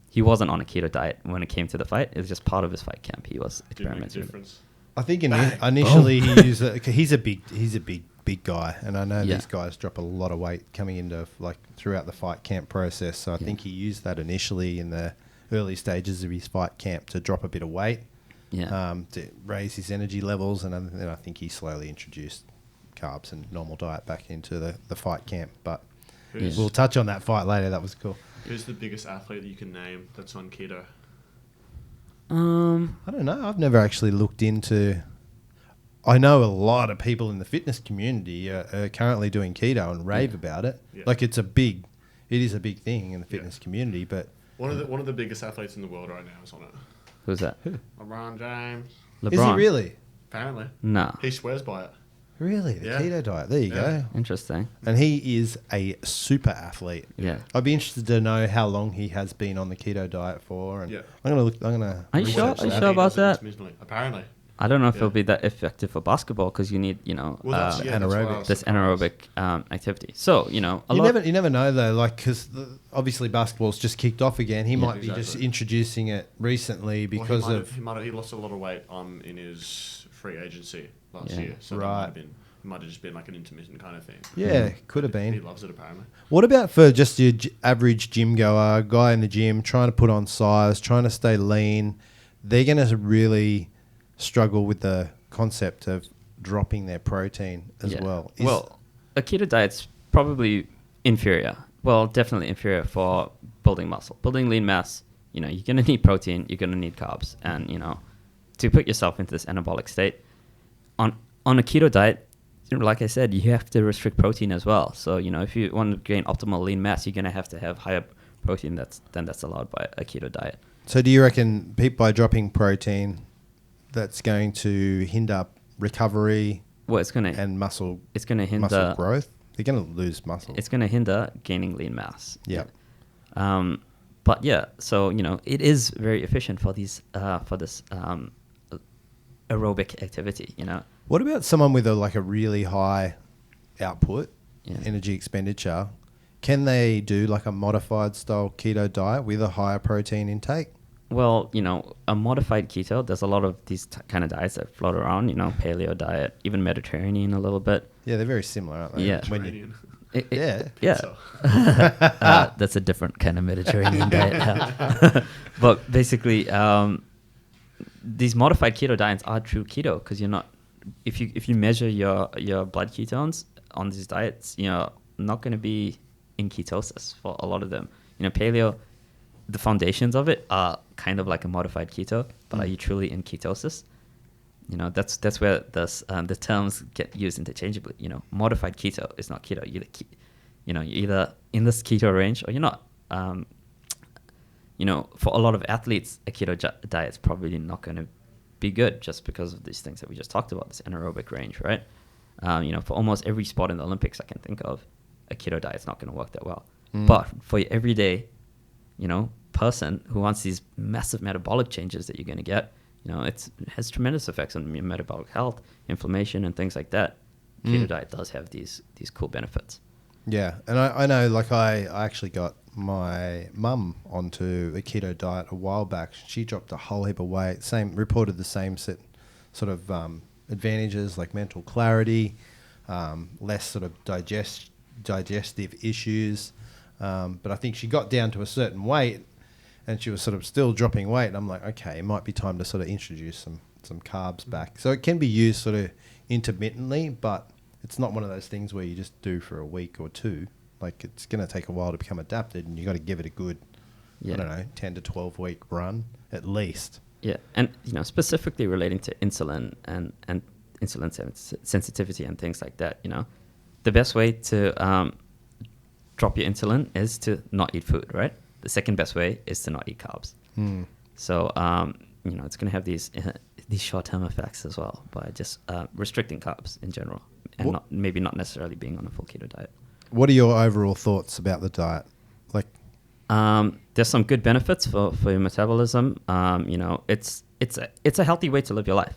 he wasn't on a keto diet when it came to the fight. It was just part of his fight camp. He was experimenting. I think initially he used he's a big guy, and I know these guys drop a lot of weight coming into throughout the fight camp process. So I think he used that initially in the early stages of his fight camp to drop a bit of weight, to raise his energy levels, and then I think he slowly introduced carbs and normal diet back into the fight camp. But we'll touch on that fight later. That was cool. Who's the biggest athlete that you can name that's on keto? I don't know. I've never actually looked into. I know a lot of people in the fitness community are currently doing keto and rave about it. Yeah. It is a big thing in the fitness community. But one of the biggest athletes in the world right now is on it. Who's that? LeBron James. Is he really? Apparently. No. He swears by it. Really? The keto diet. There you go. Interesting. And he is a super athlete. Yeah. I'd be interested to know how long he has been on the keto diet for. And I'm gonna. Are you sure about that? Apparently. I don't know if it'll be that effective for basketball, because you need, anaerobic. This anaerobic activity. So, you never know though, because obviously basketball's just kicked off again. He might be just introducing it recently because he lost a lot of weight in his free agency last year. So it might have just been like an intermittent kind of thing. Yeah, could have been. He loves it apparently. What about for just your average gym goer, guy in the gym trying to put on size, trying to stay lean? They're going to really struggle with the concept of dropping their protein as well. A keto diet's probably inferior. Well, definitely inferior for building muscle. Building lean mass, you're going to need protein, you're going to need carbs. And, to put yourself into this anabolic state, on a keto diet, like I said, you have to restrict protein as well. So, if you want to gain optimal lean mass, you're going to have higher protein that's allowed by a keto diet. So do you reckon by dropping protein, that's going to hinder recovery Well, it's gonna and muscle hinder muscle growth? They're going to lose muscle. It's gonna hinder gaining lean mass. Yeah. But yeah, so it is very efficient for these for this aerobic activity. What about someone with a really high output, Yeah. energy expenditure? Can they do like a modified style keto diet with a higher protein intake? Well, a modified keto, there's a lot of these kind of diets that float around, paleo diet, even Mediterranean a little bit. Yeah, they're very similar, aren't they? Yeah. Mediterranean. Yeah. That's a different kind of Mediterranean diet. But basically, these modified keto diets are true keto because you're not, if you measure your blood ketones on these diets, you're not going to be in ketosis for a lot of them. Paleo, the foundations of it are kind of like a modified keto, but are you truly in ketosis? That's where the terms get used interchangeably. Modified keto is not keto. You're either in this keto range or you're not. For a lot of athletes, a keto diet is probably not going to be good just because of these things that we just talked about, this anaerobic range, right? For almost every sport in the Olympics I can think of, a keto diet is not going to work that well. But for your everyday, person who wants these massive metabolic changes that you're going to get, it has tremendous effects on your metabolic health, inflammation, and things like that. Keto diet does have these cool benefits. Yeah, and I know, I actually got my mum onto a keto diet a while back. She dropped a whole heap of weight. Reported the same sort of advantages like mental clarity, less sort of digestive issues. But I think she got down to a certain weight, and she was sort of still dropping weight. And I'm like, okay, it might be time to sort of introduce some carbs back. So it can be used sort of intermittently, but it's not one of those things where you just do for a week or two. Like, it's going to take a while to become adapted, and you got to give it a good, 10 to 12 week run at least. Yeah, and specifically relating to insulin and insulin sensitivity and things like that, the best way to drop your insulin is to not eat food, right? The second best way is to not eat carbs. So it's going to have these short-term effects as well by just restricting carbs in general, and maybe not necessarily being on a full keto diet. What are your overall thoughts about the diet? There's some good benefits for your metabolism. It's a healthy way to live your life,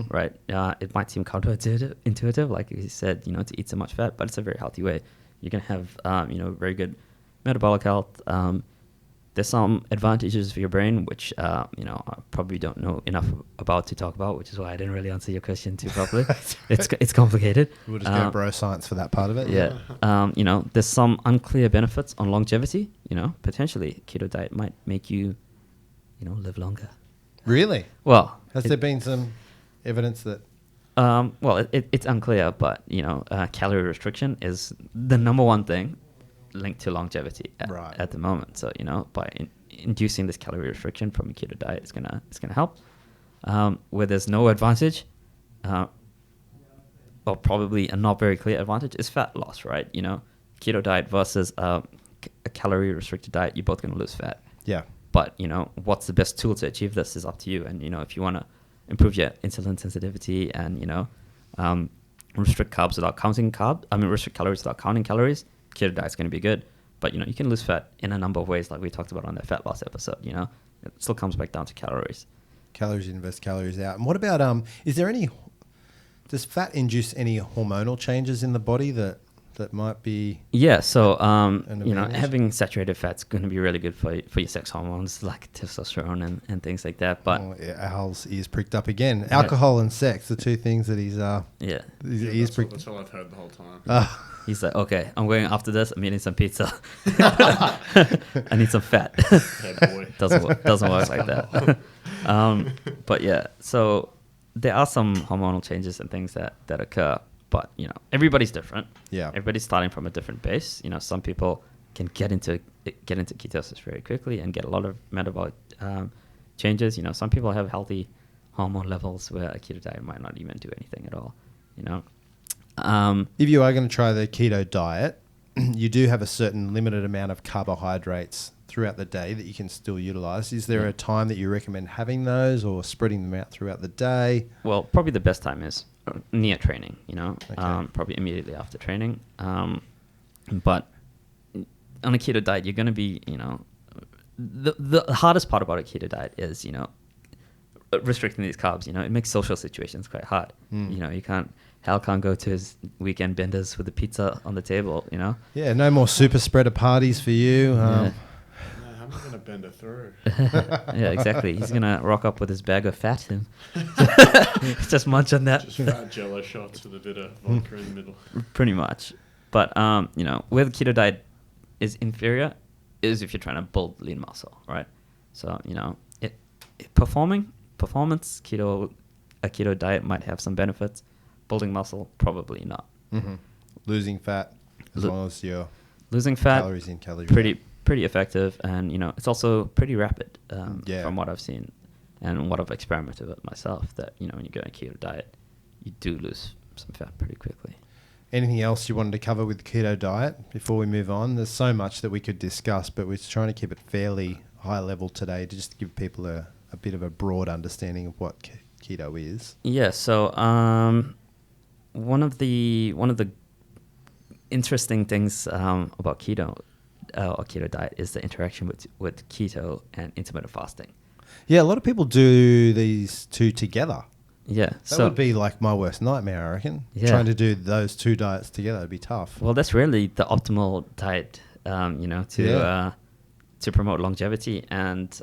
right? It might seem counterintuitive, like you said, to eat so much fat, but it's a very healthy way. You can have, very good metabolic health. There's some advantages for your brain, which, I probably don't know enough about to talk about, which is why I didn't really answer your question too properly. It's complicated. We'll just go bro science for that part of it. Yeah. There's some unclear benefits on longevity. Potentially keto diet might make you, live longer. Really? Well, has there been some evidence that? Well, it's unclear, but, calorie restriction is the number one thing linked to longevity at the moment. So, by inducing this calorie restriction from a keto diet, it's gonna help. Where there's no advantage, or probably a not very clear advantage, is fat loss, right? Keto diet versus a calorie restricted diet, you're both gonna lose fat. Yeah. But, what's the best tool to achieve this is up to you. And, if you want to improve your insulin sensitivity and, restrict carbs without counting restrict calories without counting calories, keto diet's going to be good. But, you can lose fat in a number of ways, like we talked about on that fat loss episode. It still comes back down to calories. Calories in versus calories out. And what about, does fat induce any hormonal changes in the body that might be? Yeah, so, having saturated fat's going to be really good for your sex hormones, like testosterone and things like that. But Hal's ears pricked up again. Alcohol and sex, the two things that he's his ears pricked. That's all I've heard the whole time. He's like, okay, I'm going after this. I'm eating some pizza. I need some fat. Yeah, boy. Doesn't work like that. But yeah, so there are some hormonal changes and things that occur. But, everybody's different. Yeah. Everybody's starting from a different base. Some people can get into ketosis very quickly and get a lot of metabolic changes. Some people have healthy hormone levels where a keto diet might not even do anything at all. If you are going to try the keto diet, you do have a certain limited amount of carbohydrates throughout the day that you can still utilize. Is there a time that you recommend having those or spreading them out throughout the day? Well, probably the best time is near training, Okay. probably immediately after training. But on a keto diet, you're going to be, the hardest part about a keto diet is, restricting these carbs. It makes social situations quite hard. Hal can't go to his weekend benders with a pizza on the table, Yeah, no more super spreader parties for you. Yeah. How am I going to bend it through? Yeah, exactly. He's going to rock up with his bag of fat and just munch on that. Just fat jello shots with a bit of vodka in the middle. Pretty much. But, where the keto diet is inferior is if you're trying to build lean muscle, right? So, performance, a keto diet might have some benefits. Building muscle, probably not. Mm-hmm. Losing fat, as long as you're losing fat, calories in, calories out. Pretty effective, and it's also pretty rapid from what I've seen and what I've experimented with myself. That when you go on a keto diet, you do lose some fat pretty quickly. Anything else you wanted to cover with the keto diet before we move on? There's so much that we could discuss, but we're trying to keep it fairly high level today to just give people a bit of a broad understanding of what keto is. Yeah. So one of the interesting things about keto or keto diet is the interaction with keto and intermittent fasting. Yeah, a lot of people do these two together. Yeah. That would be like my worst nightmare, I reckon. Yeah. Trying to do those two diets together would be tough. Well, that's really the optimal diet, to promote longevity and,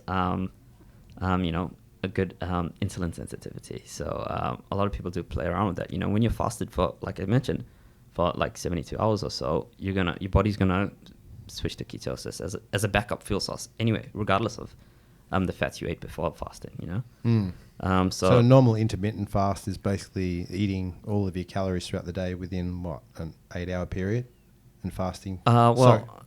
a good insulin sensitivity. So a lot of people do play around with that. When you're fasted for, like I mentioned, for like 72 hours or so, your body's gonna switch to ketosis as a backup fuel source anyway, regardless of the fats you ate before fasting. So a normal intermittent fast is basically eating all of your calories throughout the day within an 8-hour period, and fasting.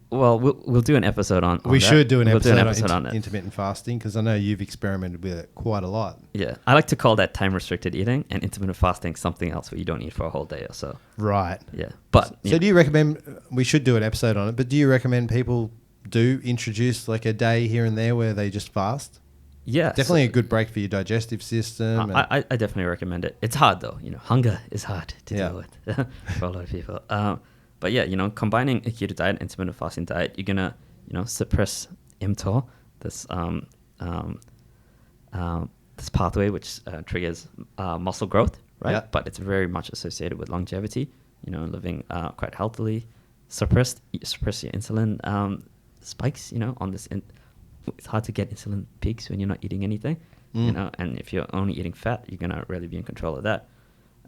Well, we'll do an episode on we that. should do an episode on on intermittent fasting, because I know you've experimented with it quite a lot. Yeah, I like to call that time restricted eating, and intermittent fasting something else where you don't eat for a whole day or so. Right. Yeah, but so do you recommend? We should do an episode on it, but do you recommend people do introduce like a day here and there where they just fast? Yeah, definitely a good break for your digestive system. I definitely recommend it. It's hard though. Hunger is hard to deal with for a lot of people. But yeah, combining a keto diet and intermittent fasting diet, you're gonna, suppress mTOR, this this pathway which triggers muscle growth, right? Yeah. But it's very much associated with longevity. Living quite healthily. Suppress your insulin spikes. On this, it's hard to get insulin peaks when you're not eating anything. And if you're only eating fat, you're gonna really be in control of that.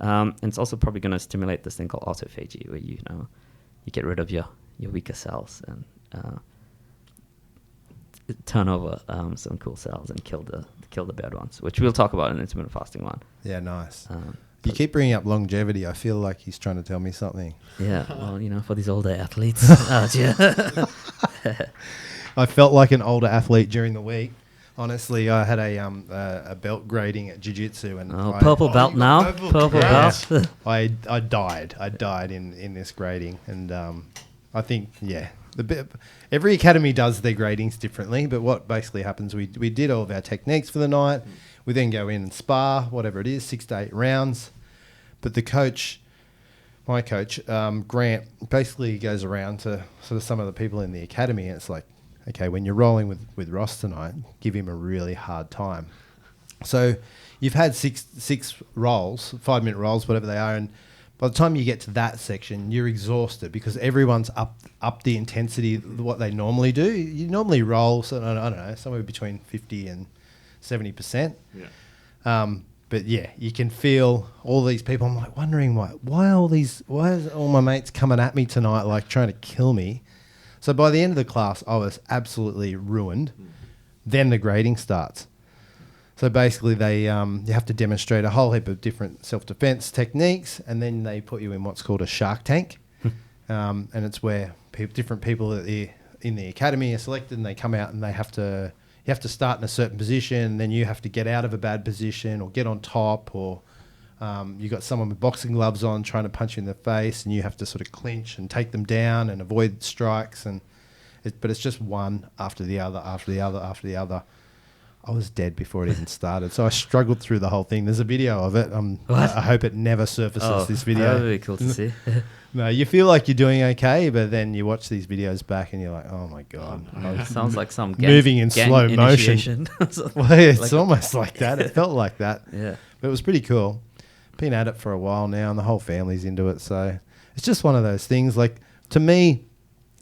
And it's also probably going to stimulate this thing called autophagy, where you get rid of your weaker cells and turn over some cool cells and kill the bad ones, which we'll talk about in intermittent fasting one. Yeah, nice. You keep bringing up longevity. I feel like he's trying to tell me something. Yeah, well, for these older athletes. I felt like an older athlete during the week. Honestly, I had a belt grading at Jiu Jitsu, and purple belt now. Purple belt. I died in this grading, and I think every academy does their gradings differently. But what basically happens, we did all of our techniques for the night. We then go in and spar, whatever it is, 6 to 8 rounds. But my coach, Grant, basically goes around to sort of some of the people in the academy, and it's like, okay, when you're rolling with Ross tonight, give him a really hard time. So you've had six rolls, 5-minute rolls, whatever they are, and by the time you get to that section, you're exhausted because everyone's up the intensity of what they normally do. You normally roll, I don't know, somewhere between 50 and 70%. Yeah. But yeah, you can feel all these people. I'm like wondering why is all my mates coming at me tonight, like trying to kill me? So by the end of the class, I was absolutely ruined. Then the grading starts. So basically, you have to demonstrate a whole heap of different self-defense techniques, and then they put you in what's called a shark tank, and it's where different people in the academy are selected, and they come out and you have to start in a certain position, then you have to get out of a bad position or get on top, or you got someone with boxing gloves on trying to punch you in the face, and you have to sort of clinch and take them down and avoid strikes. And But it's just one after the other, after the other, after the other. I was dead before it even started. So I struggled through the whole thing. There's a video of it. I hope it never surfaces, this video. That would be cool to see. No, you feel like you're doing okay, but then you watch these videos back and you're like, oh my God. Sounds like some moving in slow motion. Well, it's like, almost like that. It felt like that. Yeah. But it was pretty cool. Been at it for a while now and the whole family's into it. So it's just one of those things. Like, to me,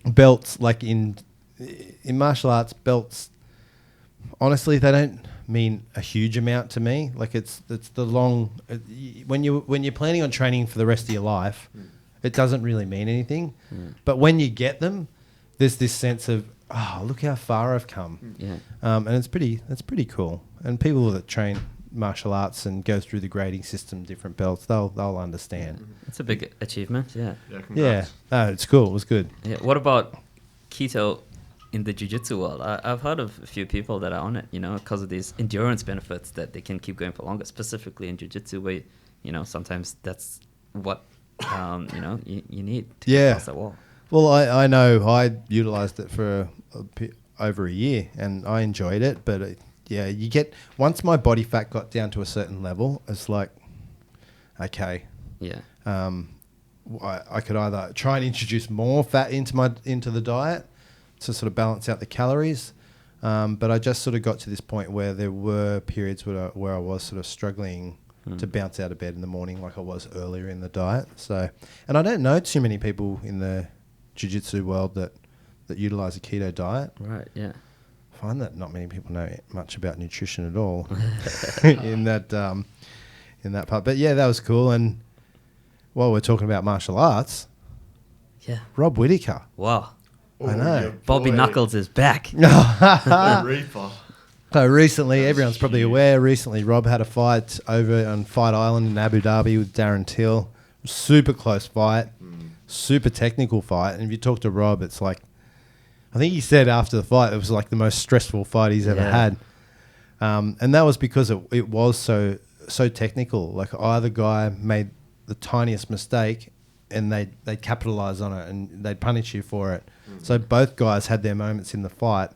belts, like in martial arts, belts, honestly, they don't mean a huge amount to me. Like, it's the long, when you're planning on training for the rest of your life, it doesn't really mean anything. But when you get them, there's this sense of, oh, look how far I've come. Yeah. And it's pretty cool. And people that train martial arts and go through the grading system, different belts, they'll understand. It's a big achievement. Yeah. Congrats. No, it's cool. It was good. Yeah. What about keto in the Jiu Jitsu world? I've heard of a few people that are on it, because of these endurance benefits that they can keep going for longer, specifically in Jiu Jitsu where, sometimes that's what, you need to get past that wall. Well, I know I utilized it for over a year and I enjoyed it, but you get, once my body fat got down to a certain level, it's like, okay. Yeah. I could either try and introduce more fat into the diet to sort of balance out the calories, but I just sort of got to this point where there were periods where I was sort of struggling to bounce out of bed in the morning like I was earlier in the diet. So, and I don't know too many people in the jiu-jitsu world that utilize a keto diet. Right, yeah. I find that not many people know much about nutrition at all in that part. But yeah, that was cool. And while we're talking about martial arts, yeah, Rob Whittaker. Wow. I know. Bobby Knuckles is back. The Reaper. So recently, everyone's probably aware, Rob had a fight over on Fight Island in Abu Dhabi with Darren Till. Super close fight, super technical fight. And if you talk to Rob, it's like, I think he said after the fight, it was like the most stressful fight he's ever had. And that was because it was so technical. Like, either guy made the tiniest mistake and they'd capitalize on it and they'd punish you for it. So both guys had their moments in the fight.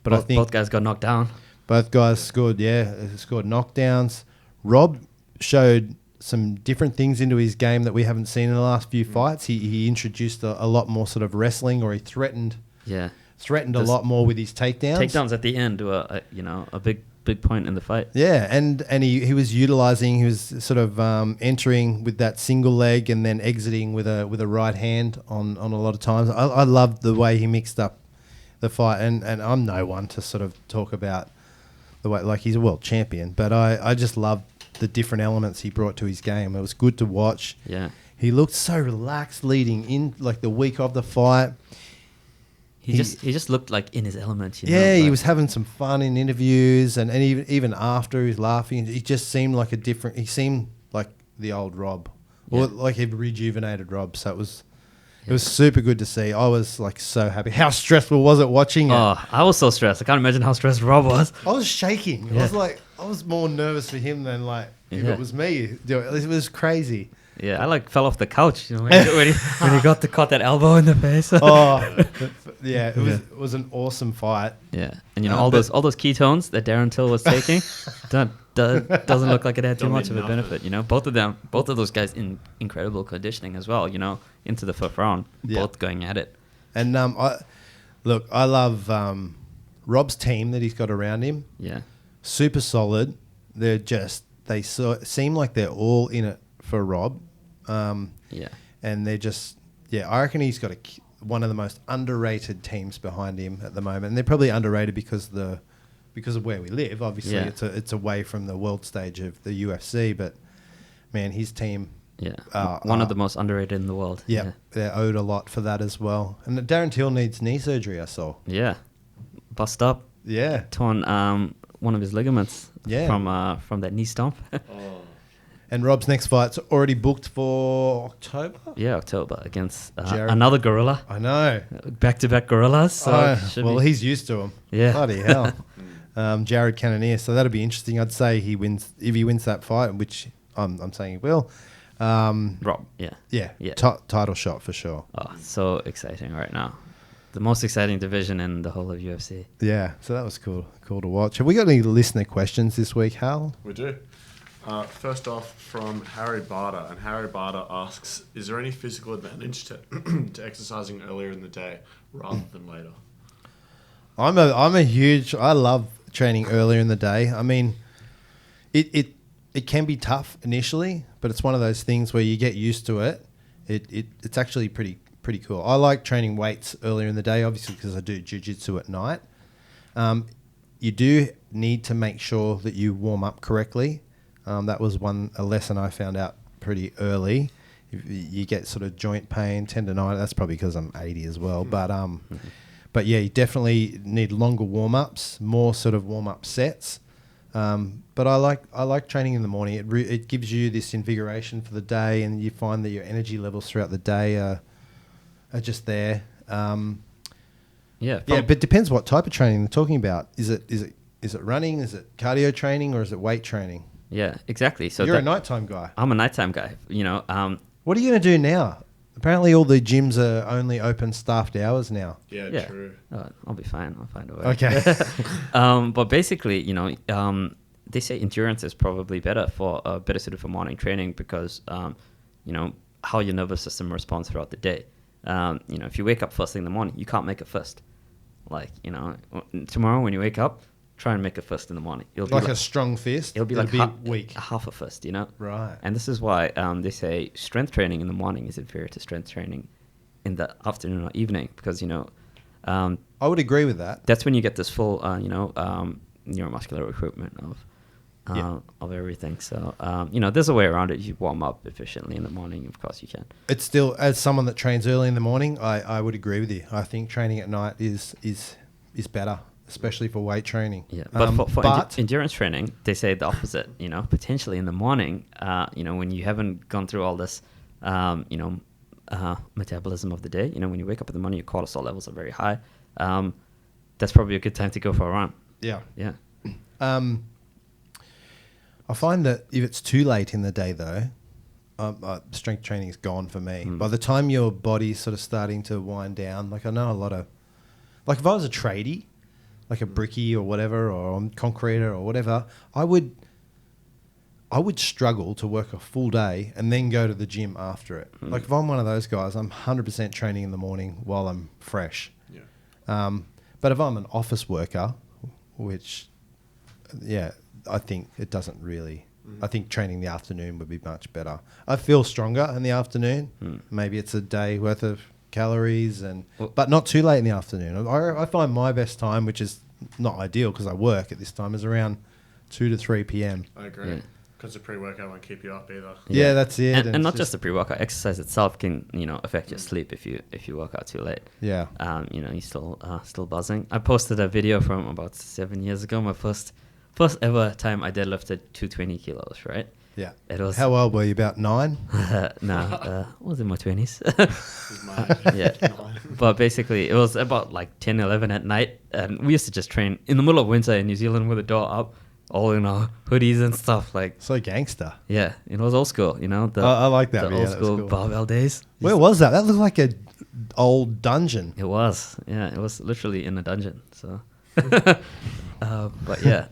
But I think both guys got knocked down. Both guys scored knockdowns. Rob showed some different things into his game that we haven't seen in the last few fights. He introduced a lot more sort of wrestling, or he threatened a lot more with his takedowns. Takedowns at the end were a big point in the fight. Yeah, and he was sort of entering with that single leg and then exiting with a right hand on a lot of times. I loved the way he mixed up the fight, and I'm no one to sort of talk about the way, like, he's a world champion, but I just loved the different elements he brought to his game. It was good to watch. Yeah. He looked so relaxed leading in, like, the week of the fight. He just looked like in his element. He was having some fun in interviews, and even after, he was laughing. He just seemed like he seemed like the old Rob, or like a rejuvenated Rob. So it was super good to see. I was like so happy. How stressful was it watching it? Oh, I was so stressed. I can't imagine how stressed Rob was. I was shaking. I was more nervous for him than if it was me. It was crazy. Yeah, I fell off the couch when he got to caught that elbow in the face. It was an awesome fight. Yeah, and all those ketones that Darren Till was taking, doesn't look like it had too much of a benefit. Both of those guys in incredible conditioning as well. Into the fifth round, both going at it. And I love Rob's team that he's got around him. Yeah, super solid. They seem like they're all in it for Rob. And they're just, I reckon he's got one of the most underrated teams behind him at the moment. And they're probably underrated because of where we live. Obviously, it's away from the world stage of the UFC, but man, his team, one of the most underrated in the world. Yeah, they're owed a lot for that as well. And Darren Till needs knee surgery, I saw. Yeah, bust up. Yeah, torn one of his ligaments. Yeah, from that knee stomp. And Rob's next fight's already booked for October? Yeah, October against another gorilla. I know. Back-to-back gorillas. So he's used to them. Yeah. Bloody hell. Jared Cannonier. So that'll be interesting. I'd say he wins if he wins that fight, which I'm saying he will. Rob, yeah. Title shot for sure. Oh, so exciting right now. the most exciting division in the whole of UFC. Yeah, so that was cool to watch. Have we got any listener questions this week, Hal? We do. First off, from Harry Barter, and Harry Barter asks, is there any physical advantage to to exercising earlier in the day rather than later? I love training earlier in the day. I mean, it can be tough initially, but it's one of those things where you get used to it. It's actually pretty cool. I like training weights earlier in the day, obviously, because I do Jiu Jitsu at night. You do need to make sure that you warm up correctly. That was a lesson I found out pretty early. If you get sort of joint pain, tendonitis. That's probably because I'm 80 as well. But yeah, you definitely need longer warm ups, more sort of warm up sets. But I like training in the morning. It gives you this invigoration for the day, and you find that your energy levels throughout the day are just there. But it depends what type of training they're talking about. Is it running? Is it cardio training, or is it weight training? Yeah, exactly. So you're a nighttime guy. I'm a nighttime guy. What are you going to do now? Apparently, all the gyms are only open staffed hours now. Yeah. True. I'll be fine. I'll find a way. Okay. But basically, they say endurance is probably better suited for morning training because, how your nervous system responds throughout the day. If you wake up first thing in the morning, you can't make a fist. Tomorrow when you wake up, try and make a fist in the morning. It'll be like a strong fist? It'll be weak. Half a fist, Right. And this is why they say strength training in the morning is inferior to strength training in the afternoon or evening because, I would agree with that. That's when you get this full, neuromuscular equipment of everything. So, there's a way around it. You warm up efficiently in the morning. Of course you can. It's still, as someone that trains early in the morning, I would agree with you. I think training at night is better, especially for weight training. Yeah, but for endurance training, they say the opposite. Potentially in the morning, when you haven't gone through all this, metabolism of the day. When you wake up in the morning, your cortisol levels are very high. That's probably a good time to go for a run. Yeah. Yeah. I find that if it's too late in the day, though, strength training is gone for me. By the time your body's sort of starting to wind down, I know a lot of, if I was a tradie, like a brickie or whatever, or on concreter or whatever, I would struggle to work a full day and then go to the gym after it. If I'm one of those guys, I'm 100% training in the morning while I'm fresh. Yeah. But if I'm an office worker, which, I think it doesn't really. I think training in the afternoon would be much better. I feel stronger in the afternoon. Maybe it's a day worth of calories, but not too late in the afternoon. I find my best time, which is not ideal because I work at this time, is around 2 to 3 p.m. I agree. Because the pre-workout won't keep you up either. Yeah, that's it. And not just the pre-workout. Exercise itself can, affect your sleep if you work out too late. Yeah. You're still buzzing. I posted a video from about 7 years ago. My first ever time I deadlifted 220 kilos, right? Yeah. It was. How old were you? About 9? No, I was in my 20s. Yeah. But basically, it was about 10, 11 at night. And we used to just train in the middle of winter in New Zealand with the door up, all in our hoodies and stuff. So gangster. Yeah. It was old school, I like that. The old school cool. Barbell days. Where was that? That looked like an old dungeon. It was. Yeah. It was literally in a dungeon. So. But yeah.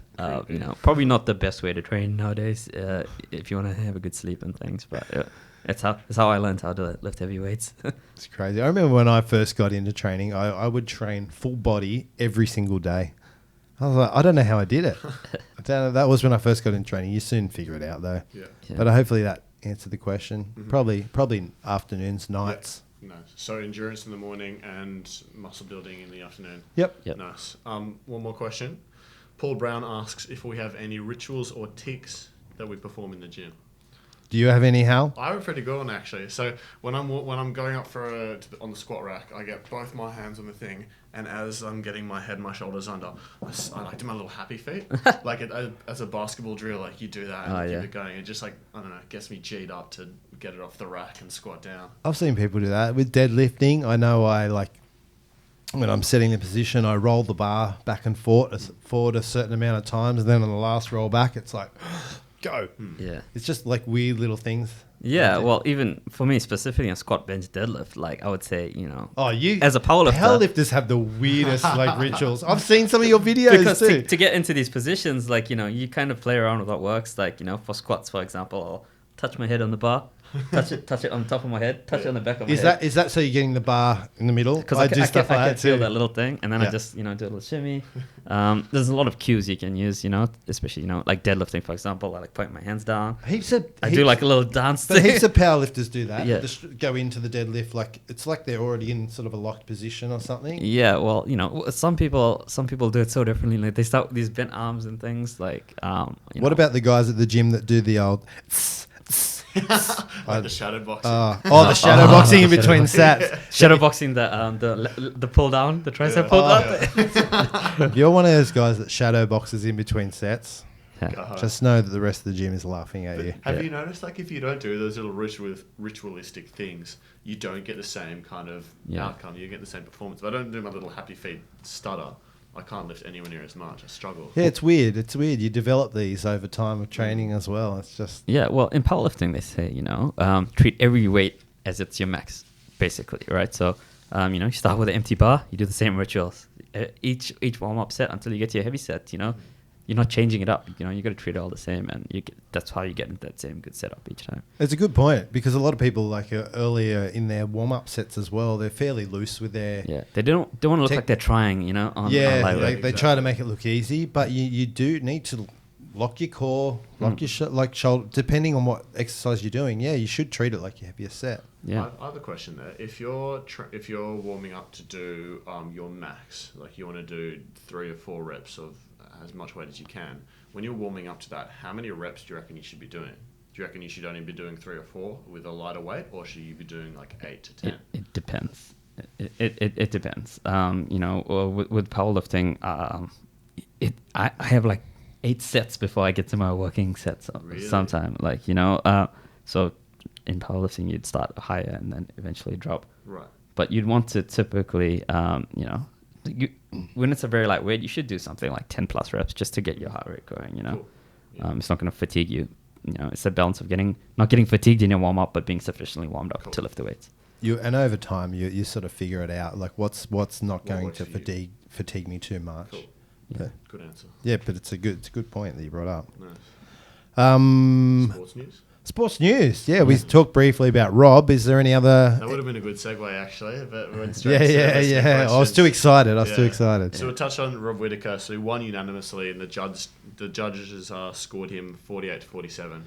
Probably not the best way to train nowadays if you want to have a good sleep and things. But it's how I learned how to lift heavy weights. It's crazy. I remember when I first got into training, I would train full body every single day. I was like, I don't know how I did it. That was when I first got into training. You soon figure it out, though. Yeah. But hopefully that answered the question. Probably afternoons, nights. Yeah. Nice. So endurance in the morning and muscle building in the afternoon. Yep. Nice. One more question. Paul Brown asks if we have any rituals or tics that we perform in the gym. Do you have any, Hal? I have a pretty good one, actually. So when I'm going up on the squat rack, I get both my hands on the thing, and as I'm getting my head and my shoulders under, I like do my little happy feet. As a basketball drill, you do that and keep it going. It just gets me G'd up to get it off the rack and squat down. I've seen people do that. With deadlifting, I know when I'm setting the position, I roll the bar back and forward a certain amount of times, and then on the last roll back, it's like go. Yeah. It's just like weird little things. Yeah, well, even for me specifically on squat, bench, deadlift, like I would say, Oh, you as a powerlifter, powerlifters have the weirdest like rituals. I've seen some of your videos because too. to get into these positions, like you kind of play around with what works. Like for squats, for example, I'll touch my head on the bar, touch it on top of my head, touch it on the back of my head. Is that so you're getting the bar in the middle? Because I can feel too. that little thing, and then I just do a little shimmy. There's a lot of cues you can use, especially like deadlifting, for example. I like putting my hands down. I do like a little dance But thing. heaps of powerlifters do that. Yeah. Just go into the deadlift like it's like they're already in sort of a locked position or something. Yeah, well, some people do it so differently. Like they start with these bent arms and things. Like, What about the guys at the gym that do the old? Like the shadow boxing. The shadow boxing in between sats. shadow boxing, the pull down, the tricep pull down. If you're one of those guys that shadow boxes in between sets, Yeah. just know that the rest of the gym is laughing at you. Have you noticed, like, if you don't do those little ritualistic things, you don't get the same kind of outcome. You get the same performance. If I don't do my little happy feet stutter, I can't lift anywhere near as much. I struggle. Yeah, it's weird. You develop these over time of training as well. It's just... Yeah, well, in powerlifting, they say, treat every weight as it's your max, basically, right? So, you start with an empty bar, you do the same rituals. Each warm-up set until you get to your heavy set, you're not changing it up. You got to treat it all the same, and that's how you get into that same good setup each time. It's a good point because a lot of people, like earlier in their warm-up sets as well, they're fairly loose with their... Yeah, they don't want to look like they're trying, on they try to make it look easy, but you do need to lock your core, lock your shoulder, depending on what exercise you're doing. Yeah, you should treat it like your heaviest set. Yeah. I have a question there. If you're warming up to do your max, like you want to do 3 or 4 reps of as much weight as you can, when you're warming up to that, how many reps do you reckon you should be doing? Do you reckon you should only be doing 3 or 4 with a lighter weight, or should you be doing like 8 to 10? It depends. It depends. With powerlifting, I have like 8 sets before I get to my working sets. Really? Sometime, so in powerlifting you'd start higher and then eventually drop. Right. But you'd want to typically, when it's a very light weight, you should do something like 10 plus reps just to get your heart rate going. Cool. Yeah. It's not going to fatigue you. It's a balance of not getting fatigued in your warm up, but being sufficiently warmed up to lift the weights. And over time, you sort of figure it out, like what's not going to fatigue me too much. Cool. Yeah. Good answer. Yeah, but it's a good point that you brought up. Nice. Sports news? Sports news. Yeah, we talked briefly about Rob. Is there any other... That would have been a good segue, actually. But we went straight to I was too excited. So we'll touch on Rob Whittaker. So he won unanimously, and the judges scored him 48-47.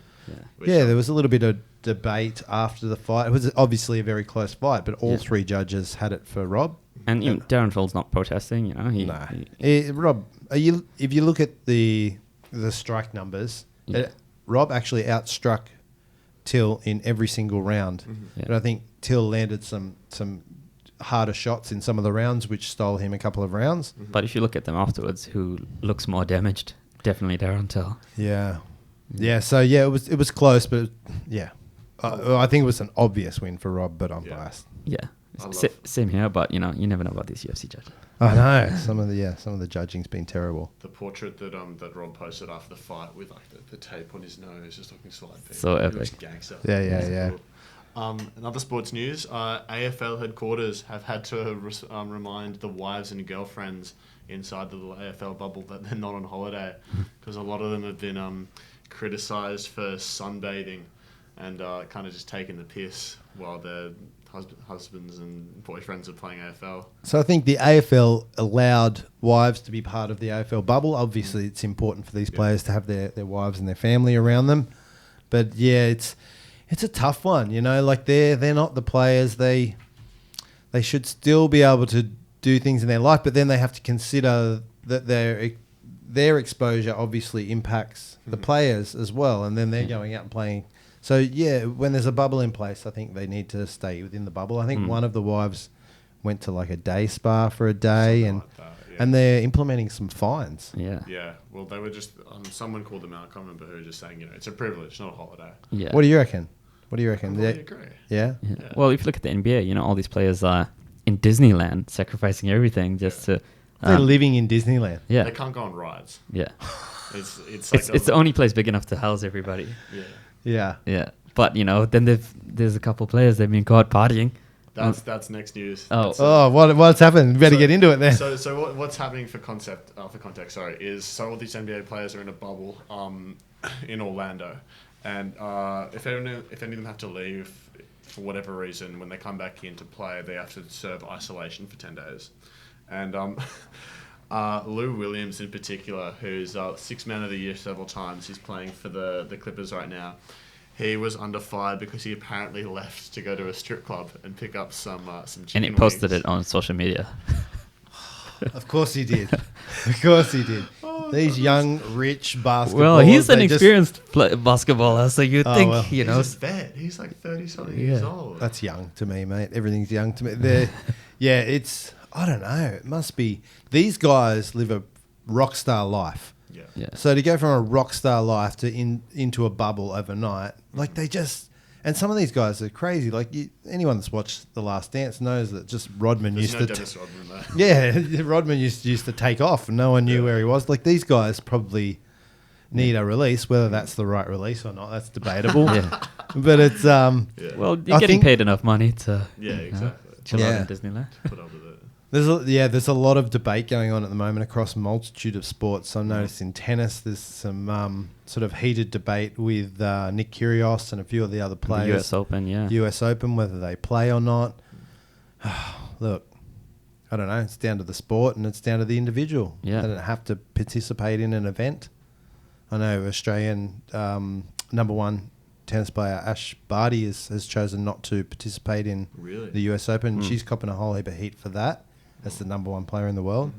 Yeah, there was a little bit of debate after the fight. It was obviously a very close fight, but all 3 judges had it for Rob. And Darren Till's not protesting, Rob, if you look at the strike numbers, Rob actually outstruck Till in every single round. Mm-hmm. Yeah. But I think Till landed some harder shots in some of the rounds, which stole him a couple of rounds. Mm-hmm. But if you look at them afterwards, who looks more damaged? Definitely Darren Till. Yeah. Yeah, so it was close, but I think it was an obvious win for Rob, but I'm biased. Yeah. Same here, but you never know about these UFC judges. I know some of the judging's been terrible. The portrait that Rob posted after the fight with like the tape on his nose, just looking slightly so epic. Gangster. Yeah. Cool. Another sports news: AFL headquarters have had to remind the wives and girlfriends inside the little AFL bubble that they're not on holiday because a lot of them have been criticised for sunbathing and kind of just taking the piss while their husbands and boyfriends are playing AFL. So I think the AFL allowed wives to be part of the AFL bubble. Obviously, it's important for these players to have their wives and their family around them. But yeah, it's a tough one. Like they're not the players. They should still be able to do things in their life, but then they have to consider that their exposure obviously impacts the players as well, and then they're going out and playing. So, yeah, when there's a bubble in place, I think they need to stay within the bubble. I think one of the wives went to like a day spa for a day, and they're implementing some fines. Yeah. Yeah. Well, they were just, someone called them out, I can't remember who, just saying, it's a privilege, not a holiday. Yeah. What do you reckon? I completely agree. Yeah? Well, if you look at the NBA, all these players are in Disneyland sacrificing everything just to... they're living in Disneyland. Yeah. They can't go on rides. Yeah. It's the only place big enough to house everybody. Yeah. Yeah. But, then there's a couple players they've been caught partying. That's next news. What's happened? Better get into it then. So what's happening for context? Is all these NBA players are in a bubble in Orlando, and if any of them have to leave for whatever reason, when they come back in to play, they have to serve isolation for 10 days, and Lou Williams in particular, who's Sixth Man of the Year several times, he's playing for the Clippers right now. He was under fire because he apparently left to go to a strip club and pick up some chicken And he posted wings. it on social media. Of course he did. These young, rich basketballers. Well, he's an experienced basketballer, so you'd think, He's a vet. He's like 30-something years old. That's young to me, mate. Everything's young to me. It's, I don't know. It must be. These guys live a rock star life. Yeah. So to go from a rock star life to into a bubble overnight, like they just, and some of these guys are crazy. Like anyone that's watched The Last Dance knows that just Rodman There's used no to. Dennis Rodman there. Yeah, Rodman used to take off, and no one knew where he was. Like these guys probably need a release. Whether that's the right release or not, that's debatable. But it's Well, you're getting paid enough money to exactly. chill out in Disneyland. Put up with it. There's a lot of debate going on at the moment across a multitude of sports. I've noticed in tennis there's some sort of heated debate with Nick Kyrgios and a few of the other players. The US Open, US Open, whether they play or not. Look, I don't know. It's down to the sport and it's down to the individual. Yeah. They don't have to participate in an event. I know Australian number one tennis player Ash Barty has chosen not to participate in the US Open. She's copping a whole heap of heat for that. That's the number one player in the world.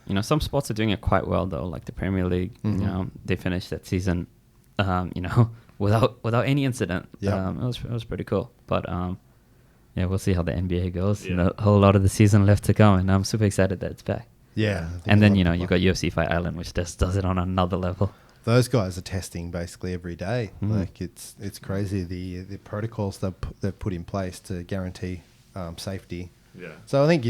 Yeah, some sports are doing it quite well though. Like the Premier League, they finished that season, without any incident. Yeah. It was pretty cool. But we'll see how the NBA goes. A whole lot of the season left to go, and I'm super excited that it's back. Yeah. And then you've got UFC Fight Island, which just does it on another level. Those guys are testing basically every day. Like it's crazy the protocols they've put in place to guarantee safety. Yeah. So I think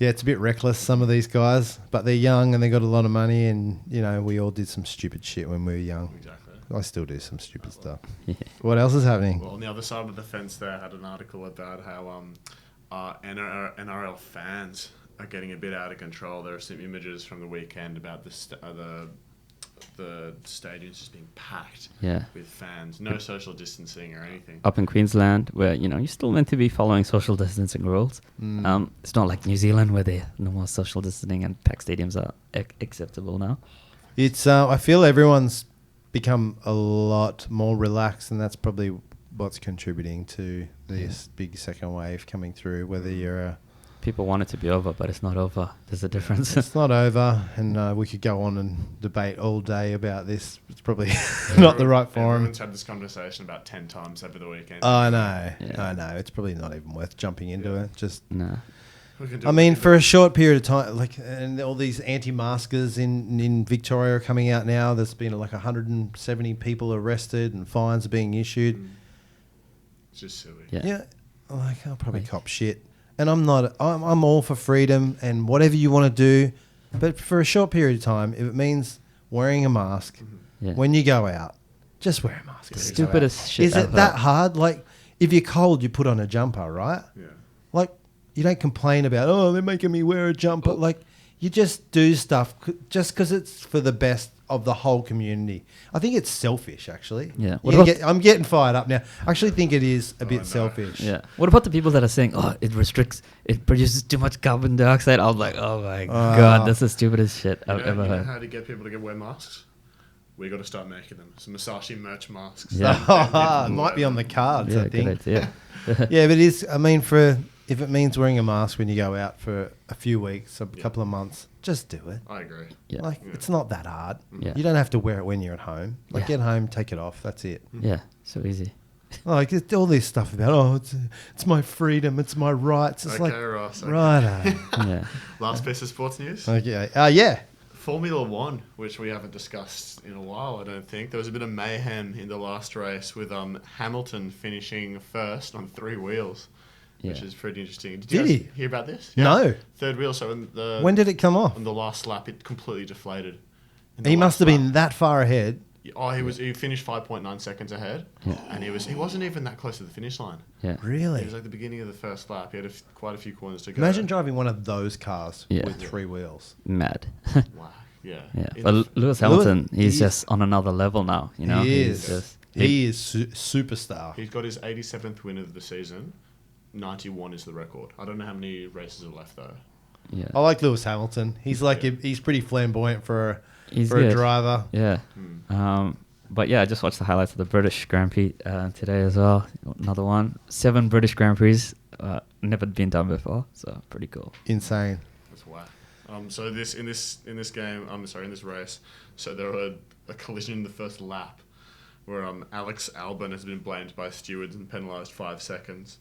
it's a bit reckless, some of these guys, but they're young and they got a lot of money, and we all did some stupid shit when we were young. Exactly. I still do some stupid stuff. What else is happening? Well, on the other side of the fence, there I had an article about how NRL fans are getting a bit out of control. There are some images from the weekend about the stadiums just being packed with fans. No social distancing or anything. Up in Queensland, where you're still meant to be following social distancing rules. It's not like New Zealand where no more social distancing and packed stadiums are acceptable now. It's I feel everyone's become a lot more relaxed, and that's probably what's contributing to this big second wave coming through. Whether you're people want it to be over, but it's not over. There's a difference. It's not over, and we could go on and debate all day about this. It's probably not the right forum. Everyone's had this conversation about 10 times over the weekend. I know. It's probably not even worth jumping into it. Just no. I mean, for a short period of time, and all these anti-maskers in Victoria are coming out now. There's been 170 people arrested and fines are being issued. It's just silly. Yeah. I'll probably cop shit. And I'm all for freedom and whatever you want to do. But for a short period of time, if it means wearing a mask when you go out, just wear a mask. The stupidest shit Is it that hard? If you're cold, you put on a jumper, right? Yeah. You don't complain about, they're making me wear a jumper. You just do stuff just because it's for the best of the whole community. I think it's selfish, actually. Yeah. I'm getting fired up now. I actually think it is a bit selfish. Yeah. What about the people that are saying, it produces too much carbon dioxide? I'm like, oh my God, that's the stupidest shit I've ever heard. You know how to get people to wear masks? We got to start making them. Some Musashi merch masks. Yeah. It might be on the cards, I think. Good idea. Yeah, but if it means wearing a mask when you go out for a few weeks, a couple of months, just do it. I agree. Yeah. It's not that hard. Yeah. You don't have to wear it when you're at home. Get home, take it off. That's it. Yeah, so easy. It's all this stuff about, it's my freedom, it's my rights. It's Ross. Okay. Right. Yeah. Last piece of sports news. Okay. Yeah. Formula One, which we haven't discussed in a while, I don't think. There was a bit of mayhem in the last race with Hamilton finishing first on 3 wheels. Yeah. Which is pretty interesting. Did Did you he? guys hear about this? No. Third wheel. So When did it come off? on the last lap, it completely deflated. He must have been that far ahead. Oh, he finished 5.9 seconds ahead, and he wasn't even that close to the finish line. Yeah. Really? It was like the beginning of the first lap. He had quite a few corners to go. Imagine driving one of those cars Yeah. with 3 wheels. Mad. Wow. Yeah. Yeah. But Lewis Hamilton, he's just on another level now. You know, He He's is. just He is superstar. He's got his 87th win of the season. 91 is the record. I don't know how many races are left though. Yeah. I like Lewis Hamilton. He's like he's pretty flamboyant for a good. driver. Yeah. But yeah, I just watched the highlights of the British Grand Prix today as well. Another one. 7 British Grand Prix. Never been done before, so pretty cool. Insane. That's whack. So in this race, so there were a collision in the first lap where Alex Albon has been blamed by stewards and penalised 5 seconds,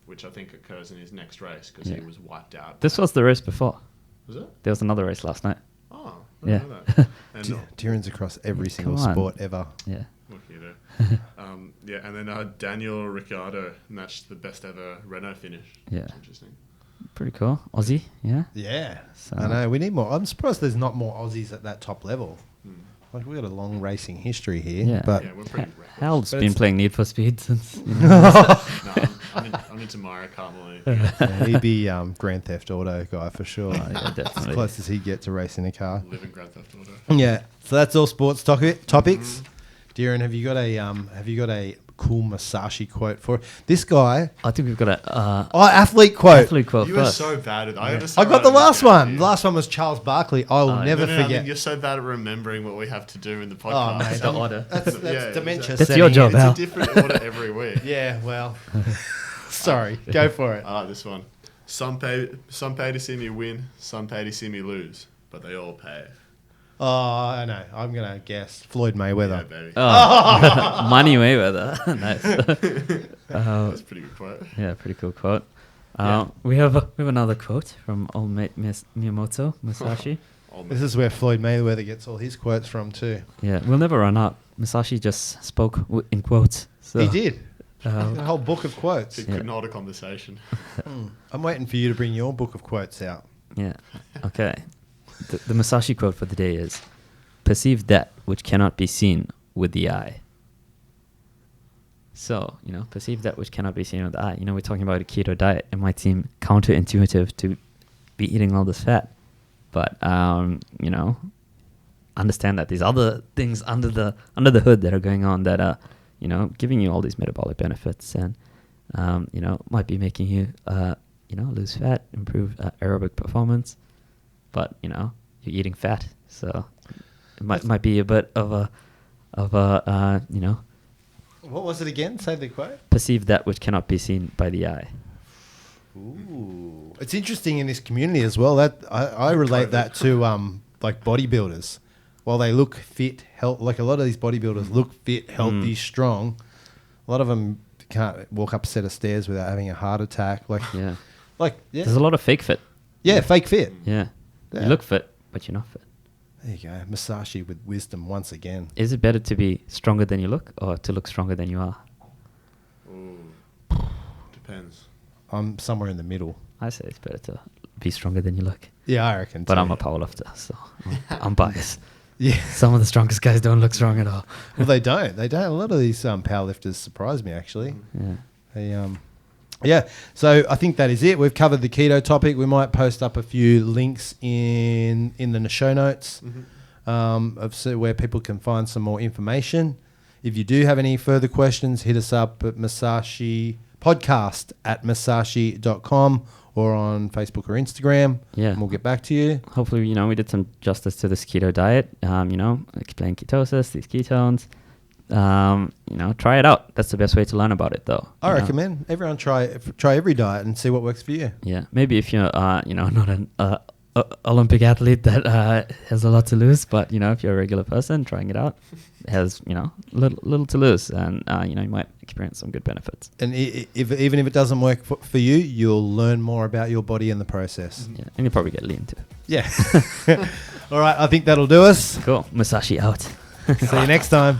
which I think occurs in his next race because he was wiped out. This was the race before. Was it? There was another race last night. Oh, I Yeah. didn't know that. And Dhiren's across every single Come on. sport ever. Yeah. what can you do? And then Daniel Ricciardo matched the best ever Renault finish. Yeah. That's interesting. Pretty cool. Aussie, yeah. Yeah. So- I know. We need more. I'm surprised there's not more Aussies at that top level. Like, we've got a long racing history here. Yeah. But Yeah, we're pretty reckless. Hal's But been it's- playing Need for Speed since. You know. No, I'm into Mario Kart more than anything else. yeah, he'd be Grand Theft Auto guy for sure. Yeah, As definitely. close as he'd get to racing a car. Live in Grand Theft Auto. Yeah. So that's all sports topics. Dhiren, have you got a cool Musashi quote for this guy? I think we've got a Athlete quote. athlete quote You were first. so bad at that. I got the last one. The last one was Charles Barkley. I will never I mean, forget. you're so bad at remembering what we have to do in the Oh, podcast. mate, The order. That's Yeah, dementia. That's setting your in. job, It's Hal. a different order every week. Yeah, well, sorry. Go for it. I like this one. Some pay to see me win, some pay to see me lose, but they all pay. Oh, I know. I'm going to guess Floyd Mayweather. Yeah, baby. Oh, Money Mayweather. Nice. That's a pretty good quote. Yeah, pretty cool quote. Yeah. We have another quote from old mate Miyamoto Musashi. This is where Floyd Mayweather gets all his quotes from too. Yeah, we'll never run out. Musashi just spoke in quotes. So, He did. A whole book of quotes. It couldn't hold a conversation. I'm waiting for you to bring your book of quotes out. Yeah. Okay. The Musashi quote for the day is, "Perceive that which cannot be seen with the eye." So, perceive that which cannot be seen with the eye. We're talking about a keto diet. It might seem counterintuitive to be eating all this fat, but understand that there's other things under the hood that are going on that are, giving you all these metabolic benefits and, might be making you, lose fat, improve aerobic performance. But you're eating fat, so it might be a bit of a What was it again? Say the quote. perceive that which cannot be seen by the eye. Ooh, it's interesting in this community as well. That I relate that to like bodybuilders. While they look fit, like a lot of these bodybuilders look fit, healthy, strong. A lot of them can't walk up a set of stairs without having a heart attack. Yeah, There's there's a lot of fake fit. fake fit. Yeah, Yeah. you look fit, but you're not fit. There you go, Musashi with wisdom once again. Is it better to be stronger than you look, or to look stronger than you are? Ooh. Depends. I'm somewhere in the middle. I say it's better to be stronger than you look. Yeah, I reckon. But too. I'm a powerlifter, so I'm biased. Yeah. Some of the strongest guys don't look strong at all. Well, they don't. They don't. A lot of these powerlifters surprise me actually. Yeah. They Yeah, so I think that is it. We've covered the keto topic. We might post up a few links in the show notes where people can find some more information. If you do have any further questions, hit us up at podcast@musashi.com or on Facebook or Instagram. Yeah. And we'll get back to you. Hopefully, we did some justice to this keto diet. Explain ketosis, these ketones. Try it out. That's the best way to learn about it, though. I recommend everyone try every diet and see what works for you. Yeah, maybe if you're, not an Olympic athlete that has a lot to lose, but if you're a regular person trying it out, has little to lose, and you might experience some good benefits. And even if it doesn't work for you, you'll learn more about your body in the process. Yeah, and you'll probably get lean too. Yeah. All right, I think that'll do us. Cool. Musashi out. See you next time.